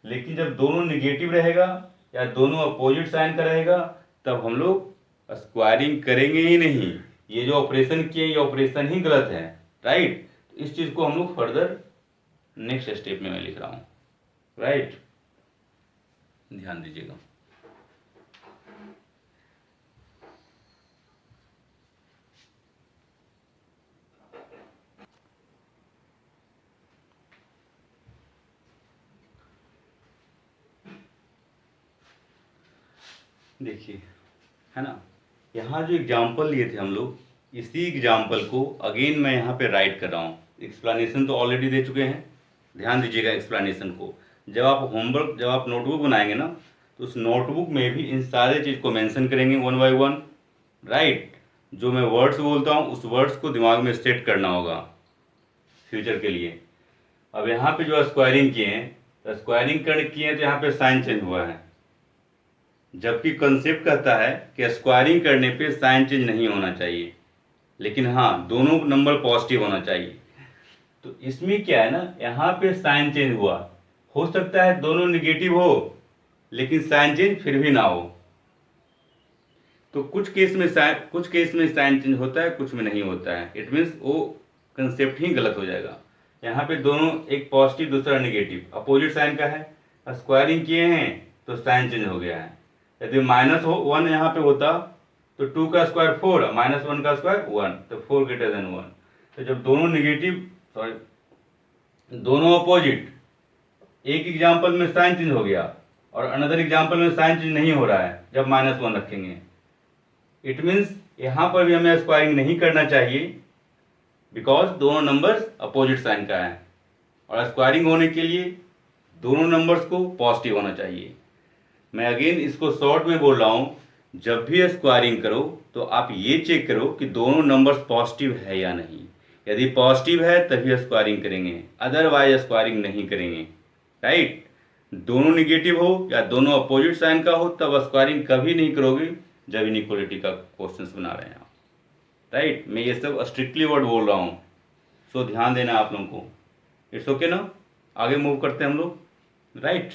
लेकिन जब दोनों निगेटिव रहेगा या दोनों अपोजिट साइन का रहेगा, तब हम लोग स्क्वायरिंग करेंगे ही नहीं। ये जो ऑपरेशन किए ये ऑपरेशन ही गलत है, राइट। तो इस चीज़ को हम लोग फर्दर नेक्स्ट स्टेप में मैं लिख रहा हूँ, राइट, ध्यान दीजिएगा। देखिए, है ना, यहाँ जो एग्जाम्पल लिए थे हम लोग, इसी एग्जाम्पल को अगेन मैं यहाँ पे राइट कर रहा हूँ। एक्सप्लेनेशन तो ऑलरेडी दे चुके हैं, ध्यान दीजिएगा एक्सप्लेनेशन को। जब आप होमवर्क, जब आप नोटबुक बनाएंगे ना, तो उस नोटबुक में भी इन सारे चीज़ को मेंशन करेंगे 1 बाय 1, राइट। जो मैं वर्ड्स बोलता हूँ उस वर्ड्स को दिमाग में सेट करना होगा फ्यूचर के लिए। अब यहाँ पे जो स्क्वायरिंग किए हैं, तो स्क्वायरिंग करने किए हैं तो यहाँ पे साइन चेंज हुआ है, जबकि कंसेप्ट कहता है कि स्क्वायरिंग करने पे साइन चेंज नहीं होना चाहिए, लेकिन हाँ दोनों नंबर पॉजिटिव होना चाहिए। तो इसमें क्या है ना, यहाँ पे साइन चेंज हुआ, हो सकता है दोनों निगेटिव हो लेकिन साइन चेंज फिर भी ना हो। तो कुछ केस में साइन चेंज होता है, कुछ में नहीं होता है। इट मीन्स वो कंसेप्ट ही गलत हो जाएगा। यहाँ पे दोनों, एक पॉजिटिव दूसरा नेगेटिव, अपोजिट साइन का है, स्क्वायरिंग किए हैं तो साइन चेंज हो गया है। यदि -1 यहाँ पे होता तो 2 का स्क्वायर 4, -1 का स्क्वायर 1, तो 4 ग्रेटर देन 1। तो जब दोनों नेगेटिव, सॉरी दोनों अपोजिट, एक एग्जाम्पल में साइन चेंज हो गया और अनदर एग्जाम्पल में साइन चेंज नहीं हो रहा है जब -1 रखेंगे, इट मीन्स यहाँ पर भी हमें स्क्वायरिंग नहीं करना चाहिए, बिकॉज दोनों नंबर्स अपोजिट साइन का है और स्क्वायरिंग होने के लिए दोनों नंबर्स को पॉजिटिव होना चाहिए। मैं अगेन इसको शॉर्ट में बोल रहा हूँ, जब भी स्क्वायरिंग करो तो आप ये चेक करो कि दोनों नंबर्स पॉजिटिव है या नहीं। यदि पॉजिटिव है तभी स्क्वायरिंग करेंगे, अदरवाइज स्क्वायरिंग नहीं करेंगे, राइट। दोनों निगेटिव हो या दोनों अपोजिट साइन का हो तब स्क्वायरिंग कभी नहीं करोगे जब इनइक्वालिटी का क्वेश्चन बना रहे हैं आप, राइट। मैं ये सब स्ट्रिक्टली वर्ड बोल रहा हूँ, सो ध्यान देना आप लोगों को। इट्स ओके ना, आगे मूव करते हैं हम लोग, राइट।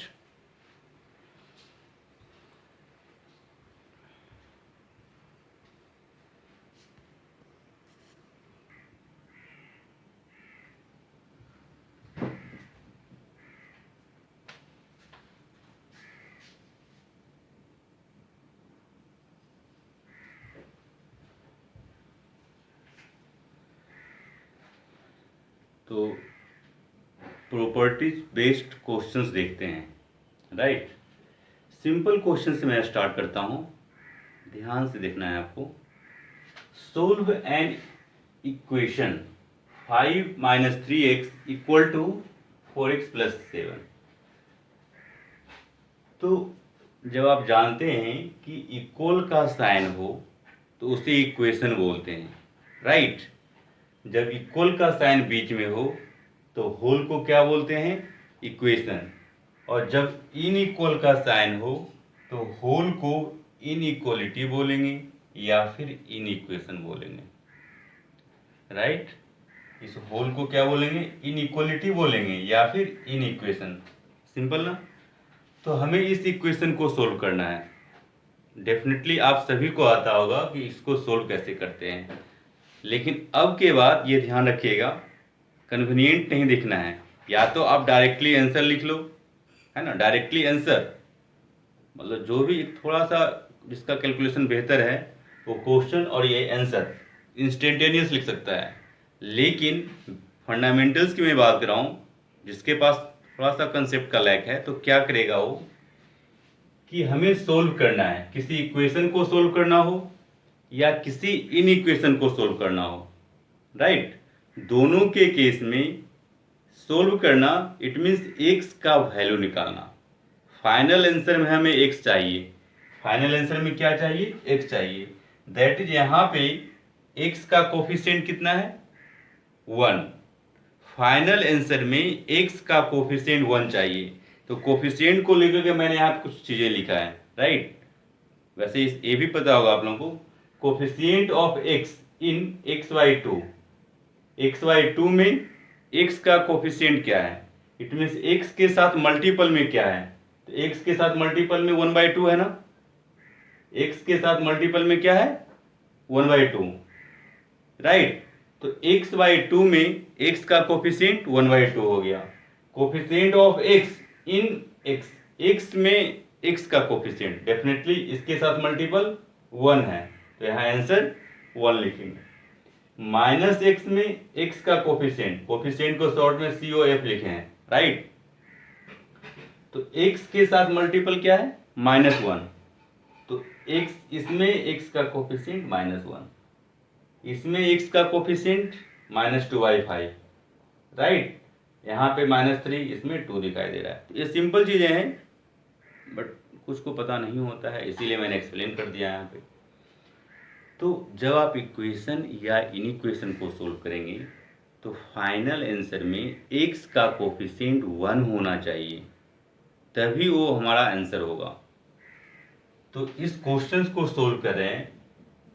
तो प्रॉपर्टीज बेस्ड क्वेश्चंस देखते हैं, राइट। सिंपल क्वेश्चन से मैं स्टार्ट करता हूँ, ध्यान से देखना है आपको। Solve an equation 5 - 3x = 4x + 7। तो जब आप जानते हैं कि इक्वल का साइन हो तो उसे इक्वेशन बोलते हैं, राइट। जब इक्वल का साइन बीच में हो तो होल को क्या बोलते हैं, इक्वेशन। और जब इनइक्वल का साइन हो तो होल को इनइक्वलिटी बोलेंगे या फिर इनइक्वेशन बोलेंगे, राइट। इस होल को क्या बोलेंगे, इनइक्वलिटी बोलेंगे या फिर इनइक्वेशन। सिंपल ना। तो हमें इस इक्वेशन को सोल्व करना है। डेफिनेटली आप सभी को आता होगा कि इसको सोल्व कैसे करते हैं, लेकिन अब के बाद ये ध्यान रखिएगा, कन्वीनियंट नहीं देखना है। या तो आप डायरेक्टली आंसर लिख लो, है ना, डायरेक्टली आंसर, मतलब जो भी थोड़ा सा जिसका कैलकुलेशन बेहतर है वो क्वेश्चन और ये आंसर इंस्टेंटेनियस लिख सकता है। लेकिन फंडामेंटल्स की मैं बात कर रहा हूँ, जिसके पास थोड़ा सा कंसेप्ट का लैक है, तो क्या करेगा वो कि हमें सोल्व करना है, किसी इक्वेशन को सोल्व करना हो या किसी इनइक्वेशन को सोल्व करना हो, राइट। दोनों के केस में सोल्व करना इट मीन्स एक्स का वैल्यू निकालना। फाइनल आंसर में हमें एक्स चाहिए, फाइनल आंसर में क्या चाहिए, एक्स चाहिए। दैट इज यहाँ पे एक्स का कोफिशिएंट कितना है, 1। फाइनल आंसर में एक्स का कोफिशिएंट 1 चाहिए। तो कोफिशिएंट को लेकर के मैंने यहाँ कुछ चीज़ें लिखा है, राइट। वैसे ये भी पता होगा आप लोगों को, coefficient of x in xy2, xy2 में x का कोफिशिएंट क्या है, इट मीन्स x के साथ मल्टीपल में क्या है, तो x के साथ मल्टीपल में 1/2 है ना, x के साथ मल्टीपल में क्या है, 1/2, राइट। तो x/2 में x का कोफिशिएंट 1/2 हो गया। Coefficient of x in x में x का कोफिशिएंट डेफिनेटली इसके साथ मल्टीपल 1 है, तो यहाँ आंसर 1 लिखेंगे। -x में x का कोफिशिएंट, कोफिशिएंट को शॉर्ट में COF लिखे हैं, राइट। तो x के साथ मल्टीपल क्या है, -1, तो x, इसमें x का कोफिशिएंट -1, इसमें x का कोफिशिएंट -2/5, राइट। यहाँ पे -3, इसमें 2 दिखाई दे रहा है। तो ये सिंपल चीज़ें हैं, बट कुछ को पता नहीं होता है, इसीलिए मैंने एक्सप्लेन कर दिया यहाँ पे। तो जब आप इक्वेशन या इनइक्वेशन को सोल्व करेंगे तो फाइनल आंसर में x का कोफिशिएंट 1 होना चाहिए, तभी वो हमारा आंसर होगा। तो इस क्वेश्चन को सोल्व कर रहे हैं,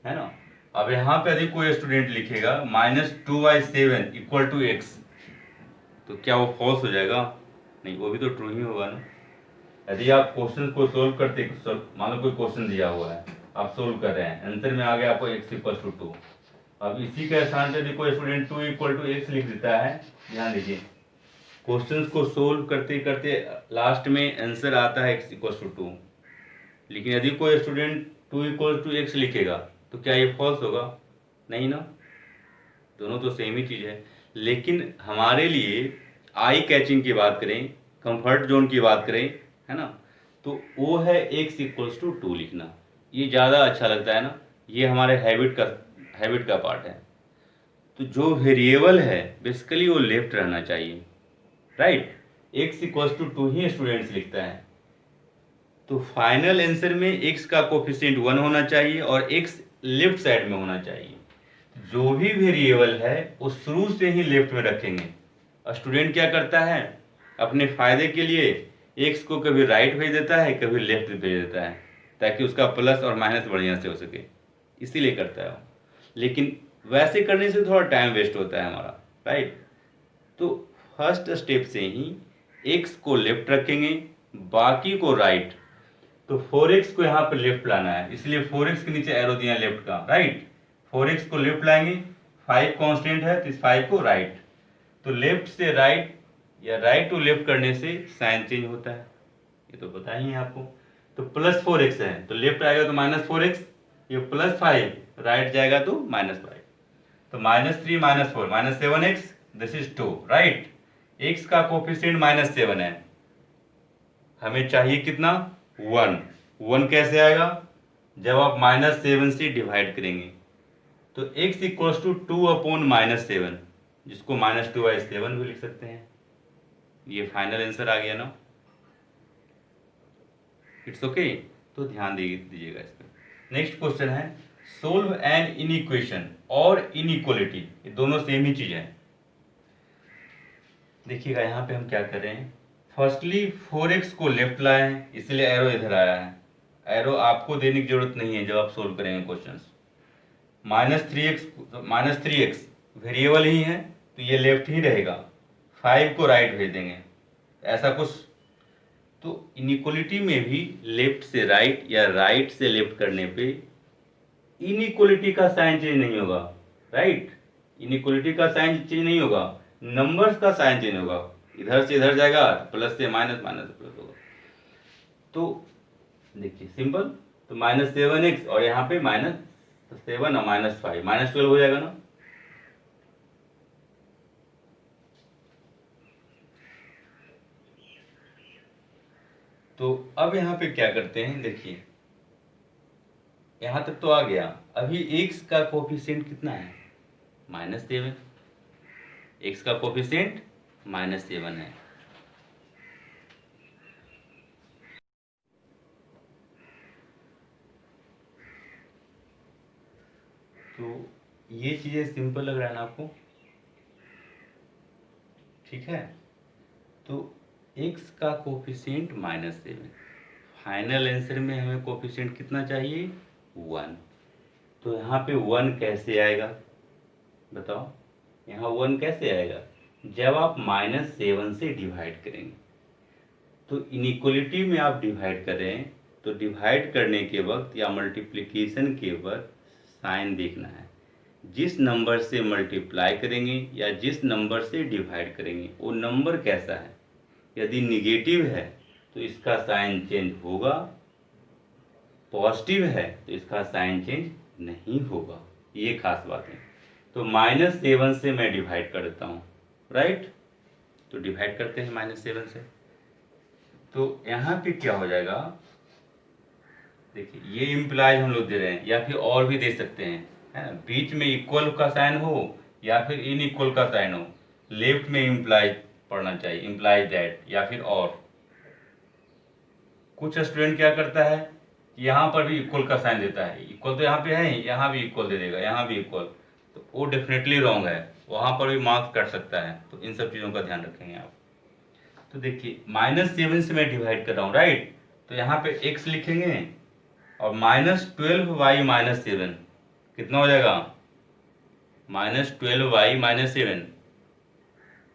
है ना। अब यहाँ पे यदि कोई स्टूडेंट लिखेगा -2/7 = x, तो क्या वो फॉल्स हो जाएगा, नहीं, वो भी तो ट्रू ही होगा ना। यदि आप क्वेश्चन को सोल्व करते, मान लो कोई क्वेश्चन दिया हुआ है आप सोल्व कर रहे हैं, आंसर में आ गया आपको x इक्वल टू 2। अब इसी के स्थान पे यदि कोई स्टूडेंट 2 इक्वल टू x लिख देता है, ध्यान दीजिए क्वेश्चंस को सोल्व करते करते लास्ट में आंसर आता है x इक्वल टू 2, लेकिन यदि कोई स्टूडेंट 2 इक्वल टू x लिखेगा तो क्या ये फॉल्स होगा? नहीं ना, दोनों तो सेम ही चीज़ है। लेकिन हमारे लिए आई कैचिंग की बात करें, कंफर्ट जोन की बात करें, है ना, तो वो है x इक्वल्स टू 2 लिखना, ये ज़्यादा अच्छा लगता है ना, ये हमारे हैबिट का पार्ट है। तो जो वेरिएबल है बेसिकली वो लेफ्ट रहना चाहिए, राइट। x इक्वल्स टू 2 ही स्टूडेंट्स लिखता है, तो फाइनल आंसर में x का कोफिशिएंट 1 होना चाहिए और x लेफ्ट साइड में होना चाहिए। जो भी वेरिएबल है वो शुरू से ही लेफ्ट में रखेंगे। स्टूडेंट क्या करता है, अपने फायदे के लिए x को कभी राइट भेज देता है, कभी लेफ्ट भेज देता है, ताकि उसका प्लस और माइनस बढ़िया से हो सके, इसीलिए करता है वो। लेकिन वैसे करने से थोड़ा टाइम वेस्ट होता है हमारा, राइट। तो फर्स्ट स्टेप से ही x को लेफ्ट रखेंगे, बाकी को राइट। तो 4x को यहाँ पर लेफ्ट लाना है, इसलिए 4x के नीचे एरो दिया लेफ्ट का, राइट। 4x को लेफ्ट लाएंगे, 5 कांस्टेंट है तो इस 5 को राइट। तो लेफ्ट से राइट या राइट टू लेफ्ट करने से साइन चेंज होता है, ये तो पता ही है आपको। तो प्लस 4x है तो लेफ्ट आएगा तो माइनस 4x, ये प्लस 5 राइट जाएगा तो माइनस 5, तो -3 -4 -7x, this is 2, right. x का कोफिशिएंट -7 है, हमें चाहिए कितना? 1। 1 कैसे आएगा? जब आप -7 से डिवाइड करेंगे, तो x इक्वल्स टू 2 अपॉन -7, जिसको -2/7 भी लिख सकते हैं। ये फाइनल आंसर आ गया ना, इट्स ओके। तो ध्यान दीजिएगा इस पर। नेक्स्ट क्वेश्चन है, सोल्व एन इनइक्वेशन और इनइक्वलिटी, ये दोनों सेम ही चीज है। देखिएगा यहाँ पे हम क्या कर रहे हैं, फर्स्टली 4x को लेफ्ट लाए हैं, इसलिए एरो इधर आया है। एरो आपको देने की जरूरत नहीं है जब आप सोल्व करेंगे क्वेश्चंस। -3x वेरिएबल ही है तो ये लेफ्ट ही रहेगा, 5 को राइट भेज देंगे, ऐसा कुछ। तो इनइक्वलिटी में भी लेफ्ट से राइट या राइट से लेफ्ट करने पे इनइक्वलिटी का साइन चेंज नहीं होगा, राइट। इनइक्वलिटी का साइन चेंज नहीं होगा, नंबर्स का साइन चेंज होगा, इधर से इधर जाएगा, प्लस से माइनस, माइनस से प्लस होगा। तो देखिए सिंपल, तो -7x और यहाँ पे -7 और -5, -12 हो जाएगा ना। तो अब यहाँ पे क्या करते हैं, देखिए यहाँ तक तो आ गया। अभी x का कोफिशिएंट कितना है? -7। x का कोफिशिएंट -7 है। तो ये चीजें सिंपल लग रहा है ना आपको? ठीक है। तो x का कोफिशिएंट -7, फाइनल आंसर में हमें कोफिशिएंट कितना चाहिए? 1। तो यहाँ पे 1 कैसे आएगा बताओ? यहाँ 1 कैसे आएगा? जब आप -7 से डिवाइड करेंगे। तो इनइक्वलिटी में आप डिवाइड करें तो डिवाइड करने के वक्त या मल्टीप्लिकेशन के वक्त साइन देखना है। जिस नंबर से मल्टीप्लाई करेंगे या जिस नंबर से डिवाइड करेंगे वो नंबर कैसा है। यदि निगेटिव है तो इसका साइन चेंज होगा, पॉजिटिव है तो इसका साइन चेंज नहीं होगा, ये खास बात है। तो -7 से मैं डिवाइड कर देता हूँ, राइट। तो डिवाइड करते हैं -7 से, तो यहाँ पे क्या हो जाएगा, देखिए ये इम्प्लाइज हम लोग दे रहे हैं या फिर और भी दे सकते हैं, है ना। बीच में इक्वल का साइन हो या फिर इनइक्वल का साइन हो, लेफ्ट में इम्प्लाइज पढ़ना चाहिए, इम्प्लाइज दैट या फिर और। कुछ स्टूडेंट क्या करता है, यहाँ पर भी इक्वल का साइन देता है, इक्वल तो यहाँ पे है, यहाँ भी इक्वल दे देगा, यहाँ भी इक्वल, तो वो डेफिनेटली रॉन्ग है, वहाँ पर भी मार्क्स कट सकता है। तो इन सब चीज़ों का ध्यान रखेंगे आप। तो देखिए -7 से मैं डिवाइड कर रहा हूँ, राइट। तो यहाँ पे x लिखेंगे और -12/-7 कितना हो जाएगा? -12/-7,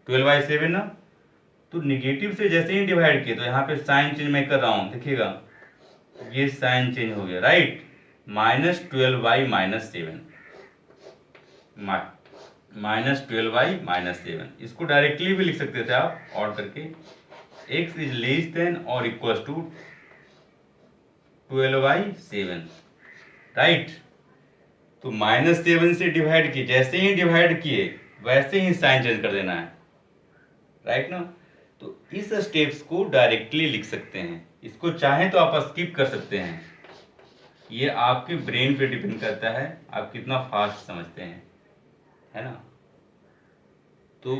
12/7 ना। तो निगेटिव से जैसे ही डिवाइड किए तो यहाँ पे साइन चेंज मैं कर रहा हूँ, देखिएगा ये साइन चेंज हो गया, राइट। -12y-7, -12y-7, इसको डायरेक्टली भी लिख सकते थे आप और करके, x इज लेस देन और इक्वल टू 12y7, राइट। तो -7 से डिवाइड किए, जैसे ही डिवाइड किए वैसे ही साइन चेंज कर देना है, राइट ना। तो इस स्टेप्स को डायरेक्टली लिख सकते हैं, इसको चाहें तो आप स्किप कर सकते हैं, ये आपके ब्रेन पे डिपेंड करता है आप कितना फास्ट समझते हैं, है ना। तो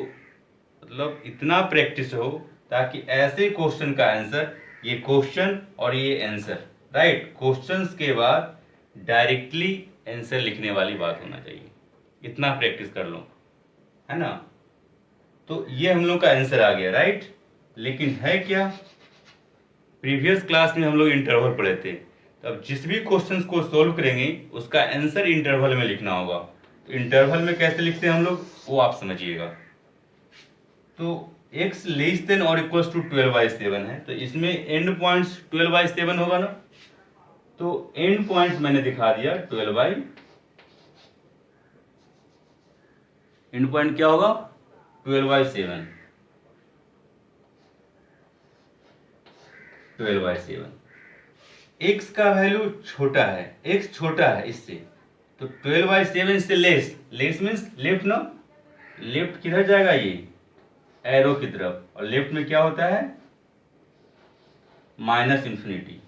मतलब इतना प्रैक्टिस हो ताकि ऐसे क्वेश्चन का आंसर, ये क्वेश्चन और ये आंसर, राइट, क्वेश्चंस के बाद डायरेक्टली आंसर लिखने वाली बात होना चाहिए, इतना प्रैक्टिस कर लो, है ना। तो ये हम लोग का आंसर आ गया, राइट। लेकिन है क्या, प्रीवियस क्लास में हम लोग इंटरवल पढ़े थे, तो अब जिस भी क्वेश्चंस को सोल्व करेंगे उसका आंसर इंटरवल में लिखना होगा। तो इंटरवल में कैसे लिखते हैं हम लोग, वो आप समझिएगा। तो x लेस देन और इक्वल्स टू 12/7 है, तो इसमें एंड पॉइंट्स 12/7 होगा ना। तो एंड पॉइंट्स मैंने दिखा दिया 12/, एंड पॉइंट क्या होगा 12/7, 12/7। x का वैल्यू छोटा है, x छोटा है इससे, तो 12/7 से लेस, लेस मीन्स लेफ्ट ना, लेफ्ट किधर जाएगा, ये एरो की तरफ, और लेफ्ट में क्या होता है -∞।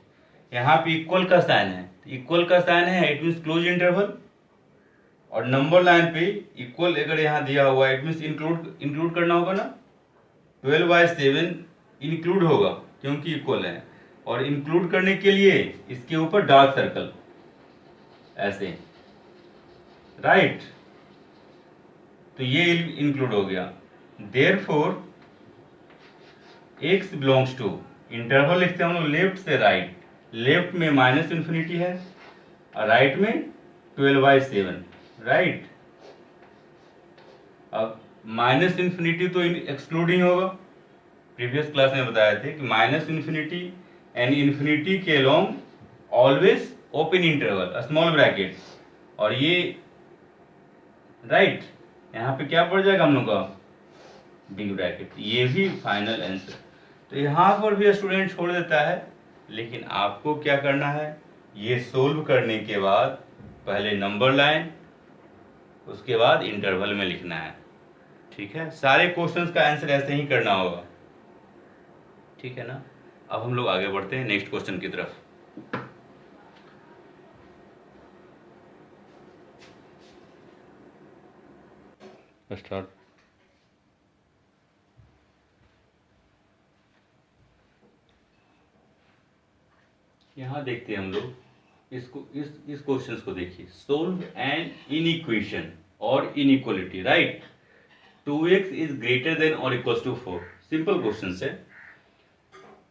यहाँ पे इक्वल का साइन है, इक्वल का साइन है इट मीन्स क्लोज इंटरवल, और नंबर लाइन पे इक्वल अगर यहाँ दिया हुआ है इट मीन्स इंक्लूड करना होगा ना, 12/7 इंक्लूड होगा क्योंकि इक्वल है, और इंक्लूड करने के लिए इसके ऊपर डार्क सर्कल ऐसे, राइट। तो ये इंक्लूड हो गया, therefore x belongs to, interval लिखते हैं हम लोग लेफ्ट से राइट, लेफ्ट में -∞ है और राइट में 12/7, राइट। अब -∞ तो एक्सक्लूडिंग होगा, प्रीवियस क्लास में बताए थे कि -∞ एंड इन्फिनिटी के along always open interval small bracket, और ये राइट यहाँ पे क्या पड़ जाएगा हम लोग का बिग ब्रैकेट, ये भी फाइनल आंसर। तो यहाँ पर भी स्टूडेंट छोड़ देता है, लेकिन आपको क्या करना है, ये सोल्व करने के बाद पहले नंबर लाइन, उसके बाद इंटरवल में लिखना है, ठीक है। सारे क्वेश्चंस का आंसर ऐसे ही करना होगा, ठीक है ना। अब हम लोग आगे बढ़ते हैं नेक्स्ट क्वेश्चन की तरफ। स्टार्ट। यहाँ देखते हैं हम लोग इसको, इस क्वेश्चंस को देखिए, सोल्व एन इनइक्वेशन और inequality, right. 2x is greater than और इक्वल टू 4, सिंपल क्वेश्चन है।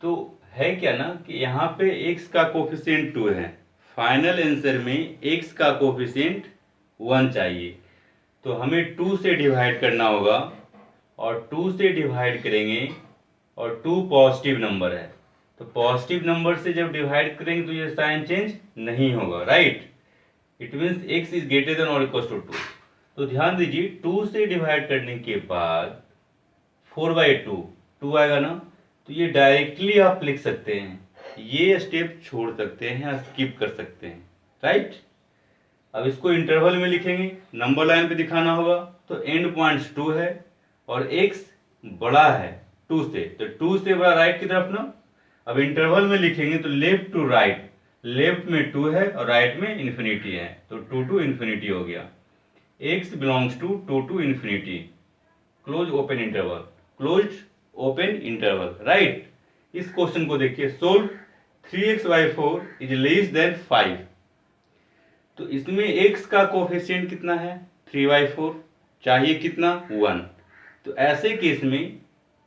तो है क्या ना कि यहाँ पे x का कोफिशिएंट 2 है, फाइनल आंसर में x का कोफिशिएंट 1 चाहिए, तो हमें 2 से डिवाइड करना होगा, और 2 से डिवाइड करेंगे, और 2 पॉजिटिव नंबर है, तो पॉजिटिव नंबर से जब डिवाइड करेंगे तो ये साइन चेंज नहीं होगा, right. It means x is greater than और इक्वल टू 2। तो ध्यान दीजिए 2 से डिवाइड करने के बाद 4/2 2 आएगा ना, तो ये डायरेक्टली आप लिख सकते हैं, ये स्टेप छोड़ सकते हैं, स्किप कर सकते हैं, राइट। अब इसको इंटरवल में लिखेंगे, नंबर लाइन पे दिखाना होगा, तो एंड पॉइंट्स 2 है और x बड़ा है 2 से, तो 2 से बड़ा राइट की तरफ ना। अब इंटरवल में लिखेंगे तो लेफ्ट टू राइट, लेफ्ट में 2 है और राइट में इन्फिनिटी है, तो 2 to इन्फिनिटी हो गया, x belongs to 2 to infinity, close open interval, close open interval, right. इस क्वेश्चन को देखिए, solve 3x/4 is less then 5, तो इसमें x का कोफिशिएंट कितना है 3/4, चाहिए कितना 1, तो ऐसे केस में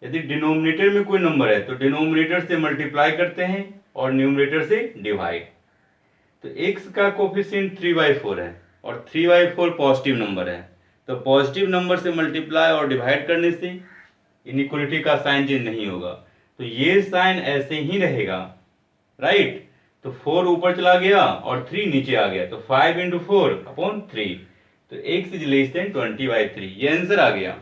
यदि डिनोमिनेटर में कोई नंबर है तो डिनोमिनेटर से मल्टीप्लाई करते हैं और न्यूमरेटर से डिवाइड, तो x का कोफिशिएंट 3/4 है और 3/4 पॉजिटिव नंबर है, तो पॉजिटिव नंबर से मल्टीप्लाई और डिवाइड करने से इनइक्वालिटी का साइन चेंज नहीं होगा, तो ये साइन ऐसे ही रहेगा, राइट। तो 4 ऊपर चला गया और 3 नीचे आ गया, तो 5 इंटू 4/3, तो x इज लेस देन 20/3, ये आंसर आ गया।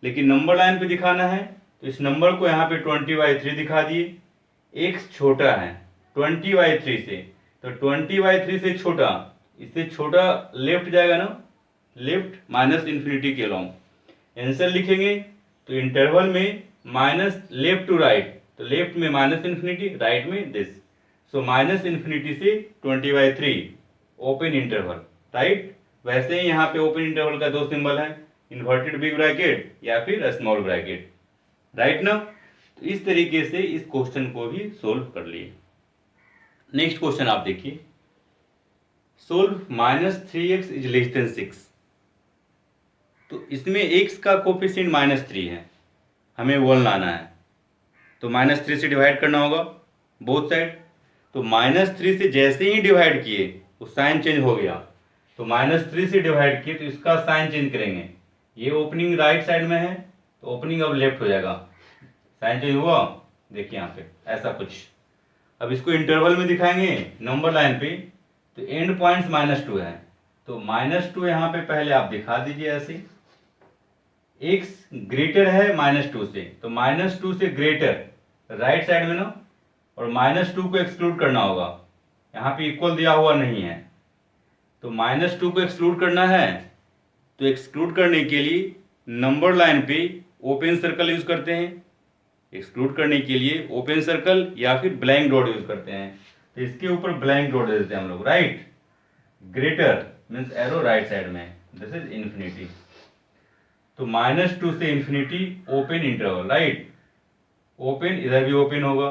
लेकिन नंबर लाइन पे दिखाना है तो इस नंबर को यहाँ पे 20/3 दिखा दिए। x छोटा है 20/3 से, तो 20/3 से छोटा, इससे छोटा लेफ्ट जाएगा ना, लेफ्ट माइनस इन्फिनिटी के अलॉन्ग आंसर लिखेंगे। तो इंटरवल में माइनस लेफ्ट टू राइट, तो लेफ्ट में माइनस इन्फिनिटी, राइट में दिस, सो माइनस इन्फिनिटी से 20/3 ओपन इंटरवल, राइट। वैसे ही यहाँ पे ओपन इंटरवल का दो सिंबल है, इन्वर्टेड बिग ब्रैकेट या फिर स्मॉल ब्रैकेट, राइट ना। तो इस तरीके से इस क्वेश्चन को भी सोल्व कर लिए। नेक्स्ट क्वेश्चन आप देखिए, solve -3x is less then 6। तो इसमें x का कोफिशिएंट -3 है, हमें 1 लाना है, तो -3 से डिवाइड करना होगा बोथ साइड। तो -3 से जैसे ही डिवाइड किए वो साइन चेंज हो गया, तो -3 से डिवाइड किए तो इसका साइन चेंज करेंगे। ये ओपनिंग राइट साइड में है तो ओपनिंग अब लेफ्ट हो जाएगा, साइन चेंज हुआ, देखिए यहाँ पे ऐसा कुछ। अब इसको इंटरवल में दिखाएंगे नंबर लाइन पे, तो एंड पॉइंट्स -2 है, तो -2 यहाँ पे पहले आप दिखा दीजिए ऐसे। x ग्रेटर है -2 से, तो -2 से ग्रेटर राइट साइड में ना, और -2 को एक्सक्लूड करना होगा, यहाँ पे इक्वल दिया हुआ नहीं है, तो -2 को एक्सक्लूड करना है। तो एक्सक्लूड करने के लिए नंबर लाइन पे ओपन सर्कल यूज करते हैं, एक्सक्लूड करने के लिए ओपन सर्कल या फिर ब्लैंक डॉट यूज करते हैं। तो इसके ऊपर ब्लैंक डॉट दे देते हैं हम लोग, right. Greater means arrow right side में, दिस इज इन्फिनिटी। तो -2 से infinity open interval, right. Open इधर भी ओपन होगा,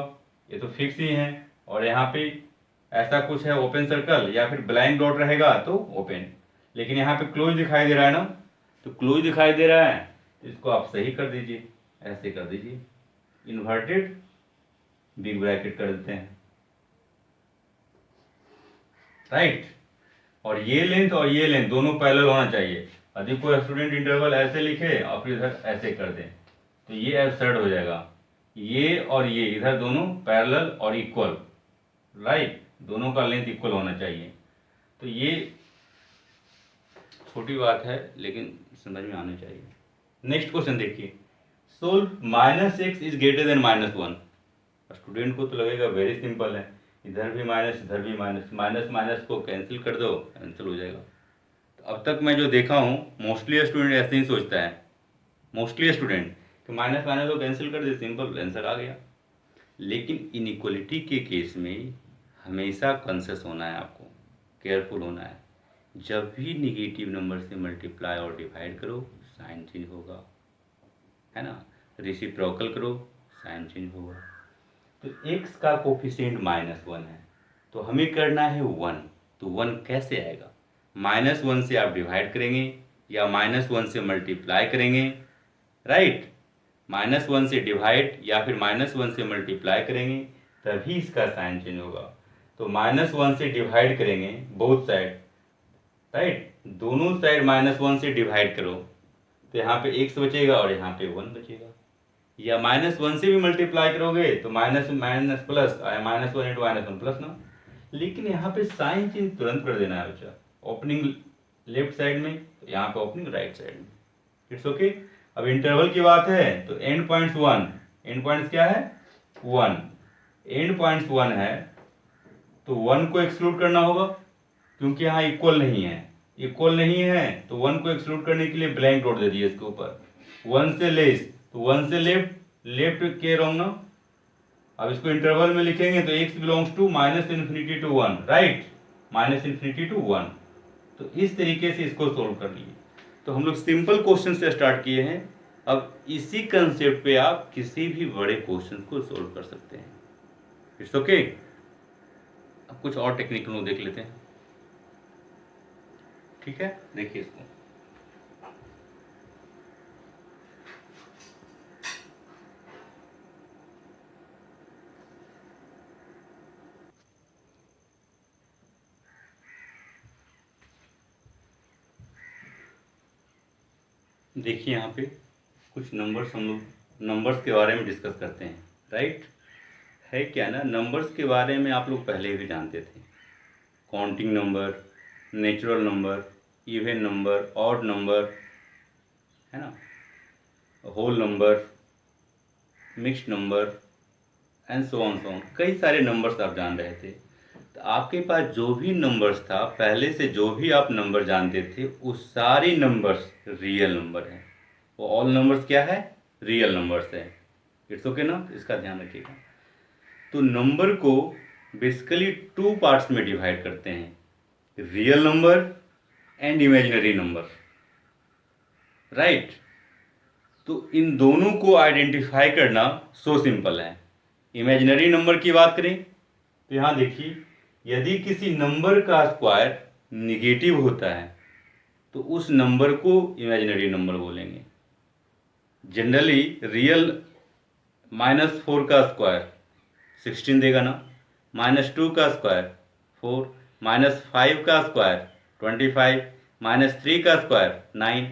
ये तो फिक्स ही है, और यहाँ पे ऐसा कुछ है ओपन सर्कल या फिर ब्लैंक डॉट रहेगा तो ओपन। लेकिन यहाँ पे क्लोज दिखाई दे रहा है ना, तो क्लोज दिखाई दे रहा है तो इसको आप सही कर दीजिए, ऐसे कर दीजिए, इन्वर्टेड बिग ब्रैकेट कर देते हैं, राइट। और ये लेंथ दोनों पैरेलल होना चाहिए। यदि कोई स्टूडेंट इंटरवल ऐसे लिखे और फिर इधर ऐसे कर दे तो ये एब्सर्ड हो जाएगा। ये और ये इधर दोनों पैरेलल और इक्वल, राइट, दोनों का लेंथ इक्वल होना चाहिए। तो ये छोटी बात है लेकिन समझ में आनी चाहिए। नेक्स्ट क्वेश्चन देखिए, solve -x is greater then -1। Student को तो लगेगा वेरी सिंपल है, इधर भी माइनस इधर भी माइनस, माइनस माइनस को कैंसिल कर दो, कैंसिल हो जाएगा। तो अब तक मैं जो देखा हूँ मोस्टली स्टूडेंट ऐसे ही सोचता है, मोस्टली स्टूडेंट कि माइनस माइनस को कैंसिल कर दे, सिंपल आंसर आ गया। लेकिन इनइक्वलिटी के केस में हमेशा कॉन्शियस होना है, आपको केयरफुल होना है। जब भी निगेटिव नंबर से मल्टीप्लाई और डिवाइड करो साइन चेंज होगा, है ना। रेसिप्रोकल करो साइन चेंज होगा। तो x का कोफिशिएंट -1 है, तो हमें करना है 1, तो 1 कैसे आएगा? -1 से आप डिवाइड करेंगे या -1 से मल्टीप्लाई करेंगे, राइट। -1 से डिवाइड या फिर -1 से मल्टीप्लाई करेंगे तभी इसका साइन चेंज होगा। तो -1 से डिवाइड करेंगे बोथ साइड, राइट, दोनों साइड -1 से डिवाइड करो तो यहाँ पे x बचेगा और यहाँ पे 1 बचेगा। या -1 से भी मल्टीप्लाई करोगे तो minus minus plus, -1 into -1 plus ना। लेकिन यहाँ पे साइन चेंज तुरंत कर देना है बच्चा, ओपनिंग लेफ्ट साइड में तो यहाँ पे ओपनिंग राइट साइड में, इट्स ओके। अब इंटरवल की बात है तो एंड पॉइंट्स 1, एंड पॉइंट्स क्या है 1, एंड पॉइंट्स 1 है तो 1 को एक्सक्लूड करना होगा क्योंकि यहाँ इक्वल नहीं है, इक्वल नहीं है तो 1 को एक्सक्लूड करने के लिए ब्लैंक डॉट दे दिए इसके ऊपर। 1 से लेस तो 1 से लेफ्ट, लेफ्ट के रॉन्ग ना। अब इसको इंटरवल में लिखेंगे तो x बिलोंग्स टू -∞ to 1, राइट, -∞ to 1। तो इस तरीके से इसको सोल्व कर लिए। तो हम लोग सिंपल क्वेश्चन से स्टार्ट किए हैं, अब इसी कंसेप्ट पे आप किसी भी बड़े क्वेश्चन को सोल्व कर सकते हैं, इट्स ओके। अब कुछ और टेक्निकल देख लेते हैं, ठीक है, देखिए इसको। देखिए यहाँ पे कुछ नंबर्स, हम लोग नंबर्स के बारे में डिस्कस करते हैं, राइट। है क्या ना, नंबर्स के बारे में आप लोग पहले भी जानते थे। Counting number, natural number, even number, odd number, है ना, whole number, mixed number and so on, कई सारे नंबर्स आप जान रहे थे। तो आपके पास जो भी नंबर्स था, पहले से जो भी आप नंबर जानते थे, वो सारे नंबर्स रियल नंबर हैं। वो ऑल नंबर्स क्या है? रियल नंबर्स है। इट्स ओके ना, इसका ध्यान रखिएगा। तो नंबर को बेसिकली टू पार्ट्स में डिवाइड करते हैं, real number and imaginary number, right. तो इन दोनों को आइडेंटिफाई करना सो सिंपल है। इमेजिनरी नंबर की बात करें तो यहाँ देखिए, यदि किसी नंबर का स्क्वायर निगेटिव होता है तो उस नंबर को इमेजिनरी नंबर बोलेंगे। जनरली रियल -4 का स्क्वायर 16 देगा ना, -2 का स्क्वायर 4, -5 का स्क्वायर 25, -3 का स्क्वायर 9।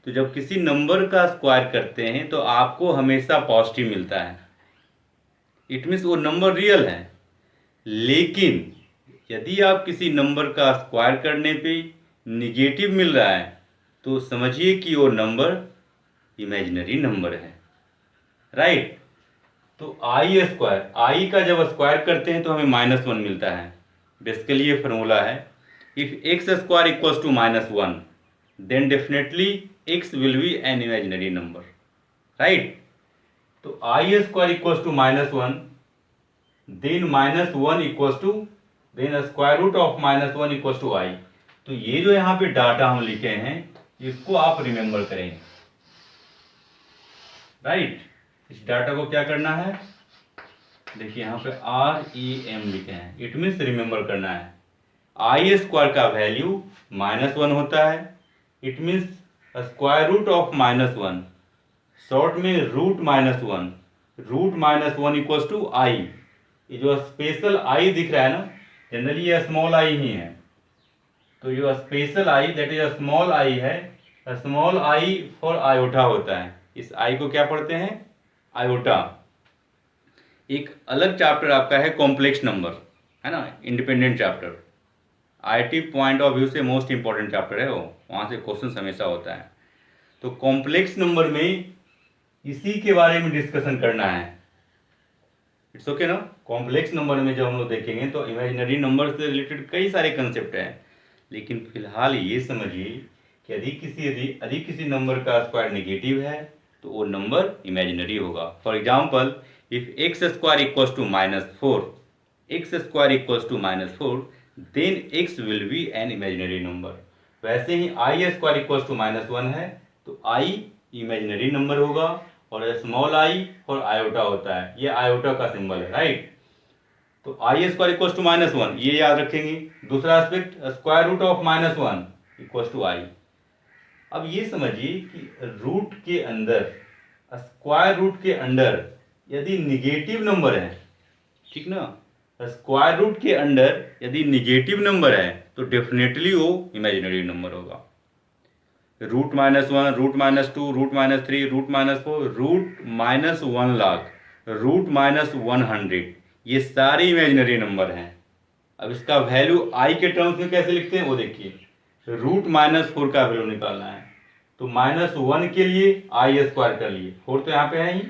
तो जब किसी नंबर का स्क्वायर करते हैं तो आपको हमेशा पॉजिटिव मिलता है, इट मीन्स वो नंबर रियल है। लेकिन यदि आप किसी नंबर का स्क्वायर करने पे निगेटिव मिल रहा है तो समझिए कि वो नंबर इमेजिनरी नंबर है, राइट। तो आई स्क्वायर, आई का जब स्क्वायर करते हैं तो हमें -1 मिलता है। बेसिकली ये फॉर्मूला है, if x square equals to -1 then definitely x will be an imaginary number, right. तो i square equals to -1 then -1 equals to, then square root of -1 equals to i. तो ये जो यहाँ पे डाटा हम लिखे हैं इसको आप रिमेंबर करें, राइट। इस डाटा को क्या करना है, देखिए यहाँ पे REM लिखे हैं, इट मीन्स रिमेंबर करना है। आई स्क्वायर का वैल्यू -1 होता है, it means square root of -1, short में √-1, √-1 इक्वल्स टू आई। ये जो स्पेशल आई दिख रहा है ना, जनरली ये स्मॉल आई ही है, तो जो special I that is small I है, स्मॉल आई फॉर आयोटा होता है। इस आई को क्या पढ़ते हैं? आयोटा। एक अलग चैप्टर आपका है कॉम्प्लेक्स नंबर, है ना, independent chapter, IT point of view से मोस्ट इंपॉर्टेंट चैप्टर है वो, वहाँ से क्वेश्चन हमेशा होता है। तो कॉम्प्लेक्स नंबर में इसी के बारे में डिस्कशन करना है, इट्स ओके ना। कॉम्प्लेक्स नंबर में जब हम लोग देखेंगे तो इमेजिनरी नंबर से रिलेटेड कई सारे कंसेप्ट हैं, लेकिन फिलहाल ये समझिए कि यदि किसी नंबर का स्क्वायर नेगेटिव है तो वो नंबर इमेजिनरी होगा। For example, if x square equals to -4, X square equals to -4 then X will be an imaginary number. वैसे ही आई स्क्वायर इक्वल्स टू -1 है तो आई इमेजिनरी नंबर होगा, और स्मॉल आई और आयोटा होता है, ये आयोटा का सिंबल है, राइट। तो आई स्क्वायर इक्वल्स टू -1 ये याद रखेंगे। दूसरा aspect, square root of -1 equals to i. अब ये समझिए कि रूट के अंदर, स्क्वायर रूट के अंदर यदि निगेटिव नंबर है, ठीक ना, स्क्वायर रूट के अंदर यदि निगेटिव नंबर है तो डेफिनेटली वो इमेजिनरी नंबर होगा। √-1, √-2, √-3, √-4, √-1 लाख, √-100, ये सारे इमेजिनरी नंबर हैं। अब इसका वैल्यू आई के टर्म्स में कैसे लिखते हैं वो देखिए, √-4 का वैल्यू निकालना है तो -1 के लिए आई स्क्वायर कर लिए, 4 तो यहाँ पे है ही,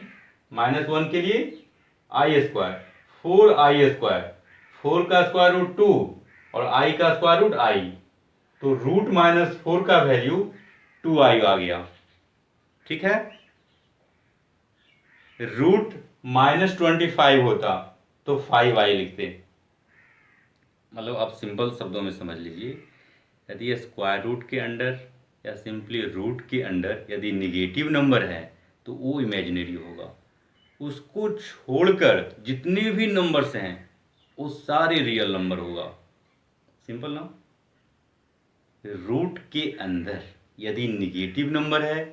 -1 के लिए आई स्क्वायर, 4i स्क्वायर, 4 का स्क्वायर रूट 2 और i का स्क्वायर रूट i, तो √-4 का वैल्यू 2i आ गया, ठीक है। √-25 होता तो 5i लिखते। मतलब आप सिंपल शब्दों में समझ लीजिए, यदि स्क्वायर रूट के अंदर या सिंपली रूट के अंदर यदि निगेटिव नंबर है तो वो इमेजिनरी होगा। उसको छोड़कर जितने भी नंबर्स हैं वो सारे रियल नंबर होगा, सिंपल ना। रूट के अंदर यदि निगेटिव नंबर है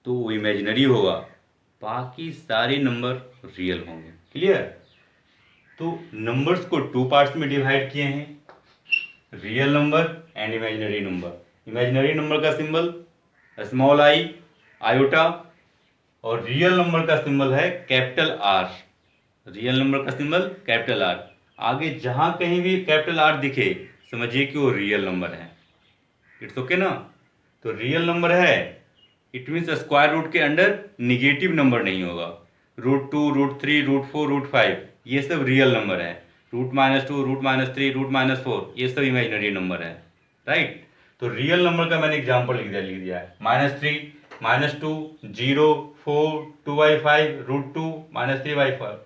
तो वो इमेजिनरी होगा, बाकी सारे नंबर रियल होंगे, क्लियर। तो नंबर्स को टू पार्ट्स में डिवाइड किए हैं, real number and imaginary number. Imaginary number का सिंबल स्मॉल आई, आयोटा, और रियल नंबर का सिंबल है कैपिटल आर, रियल नंबर का सिंबल कैपिटल आर। आगे जहां कहीं भी कैपिटल आर दिखे समझिए कि वो रियल नंबर है। इट्स ओके ना। तो रियल नंबर है, इट मीन्स स्क्वायर रूट के अंडर निगेटिव नंबर नहीं होगा। √2, √3, √4, √5 ये सब रियल नंबर है। √-2, √-3, √-4 ये सब इमेजिनरी नंबर है। राइट। तो रियल नंबर का मैंने एग्जाम्पल लिख दिया है। -3, -2, 0, 4, 2/5, √2, -3/5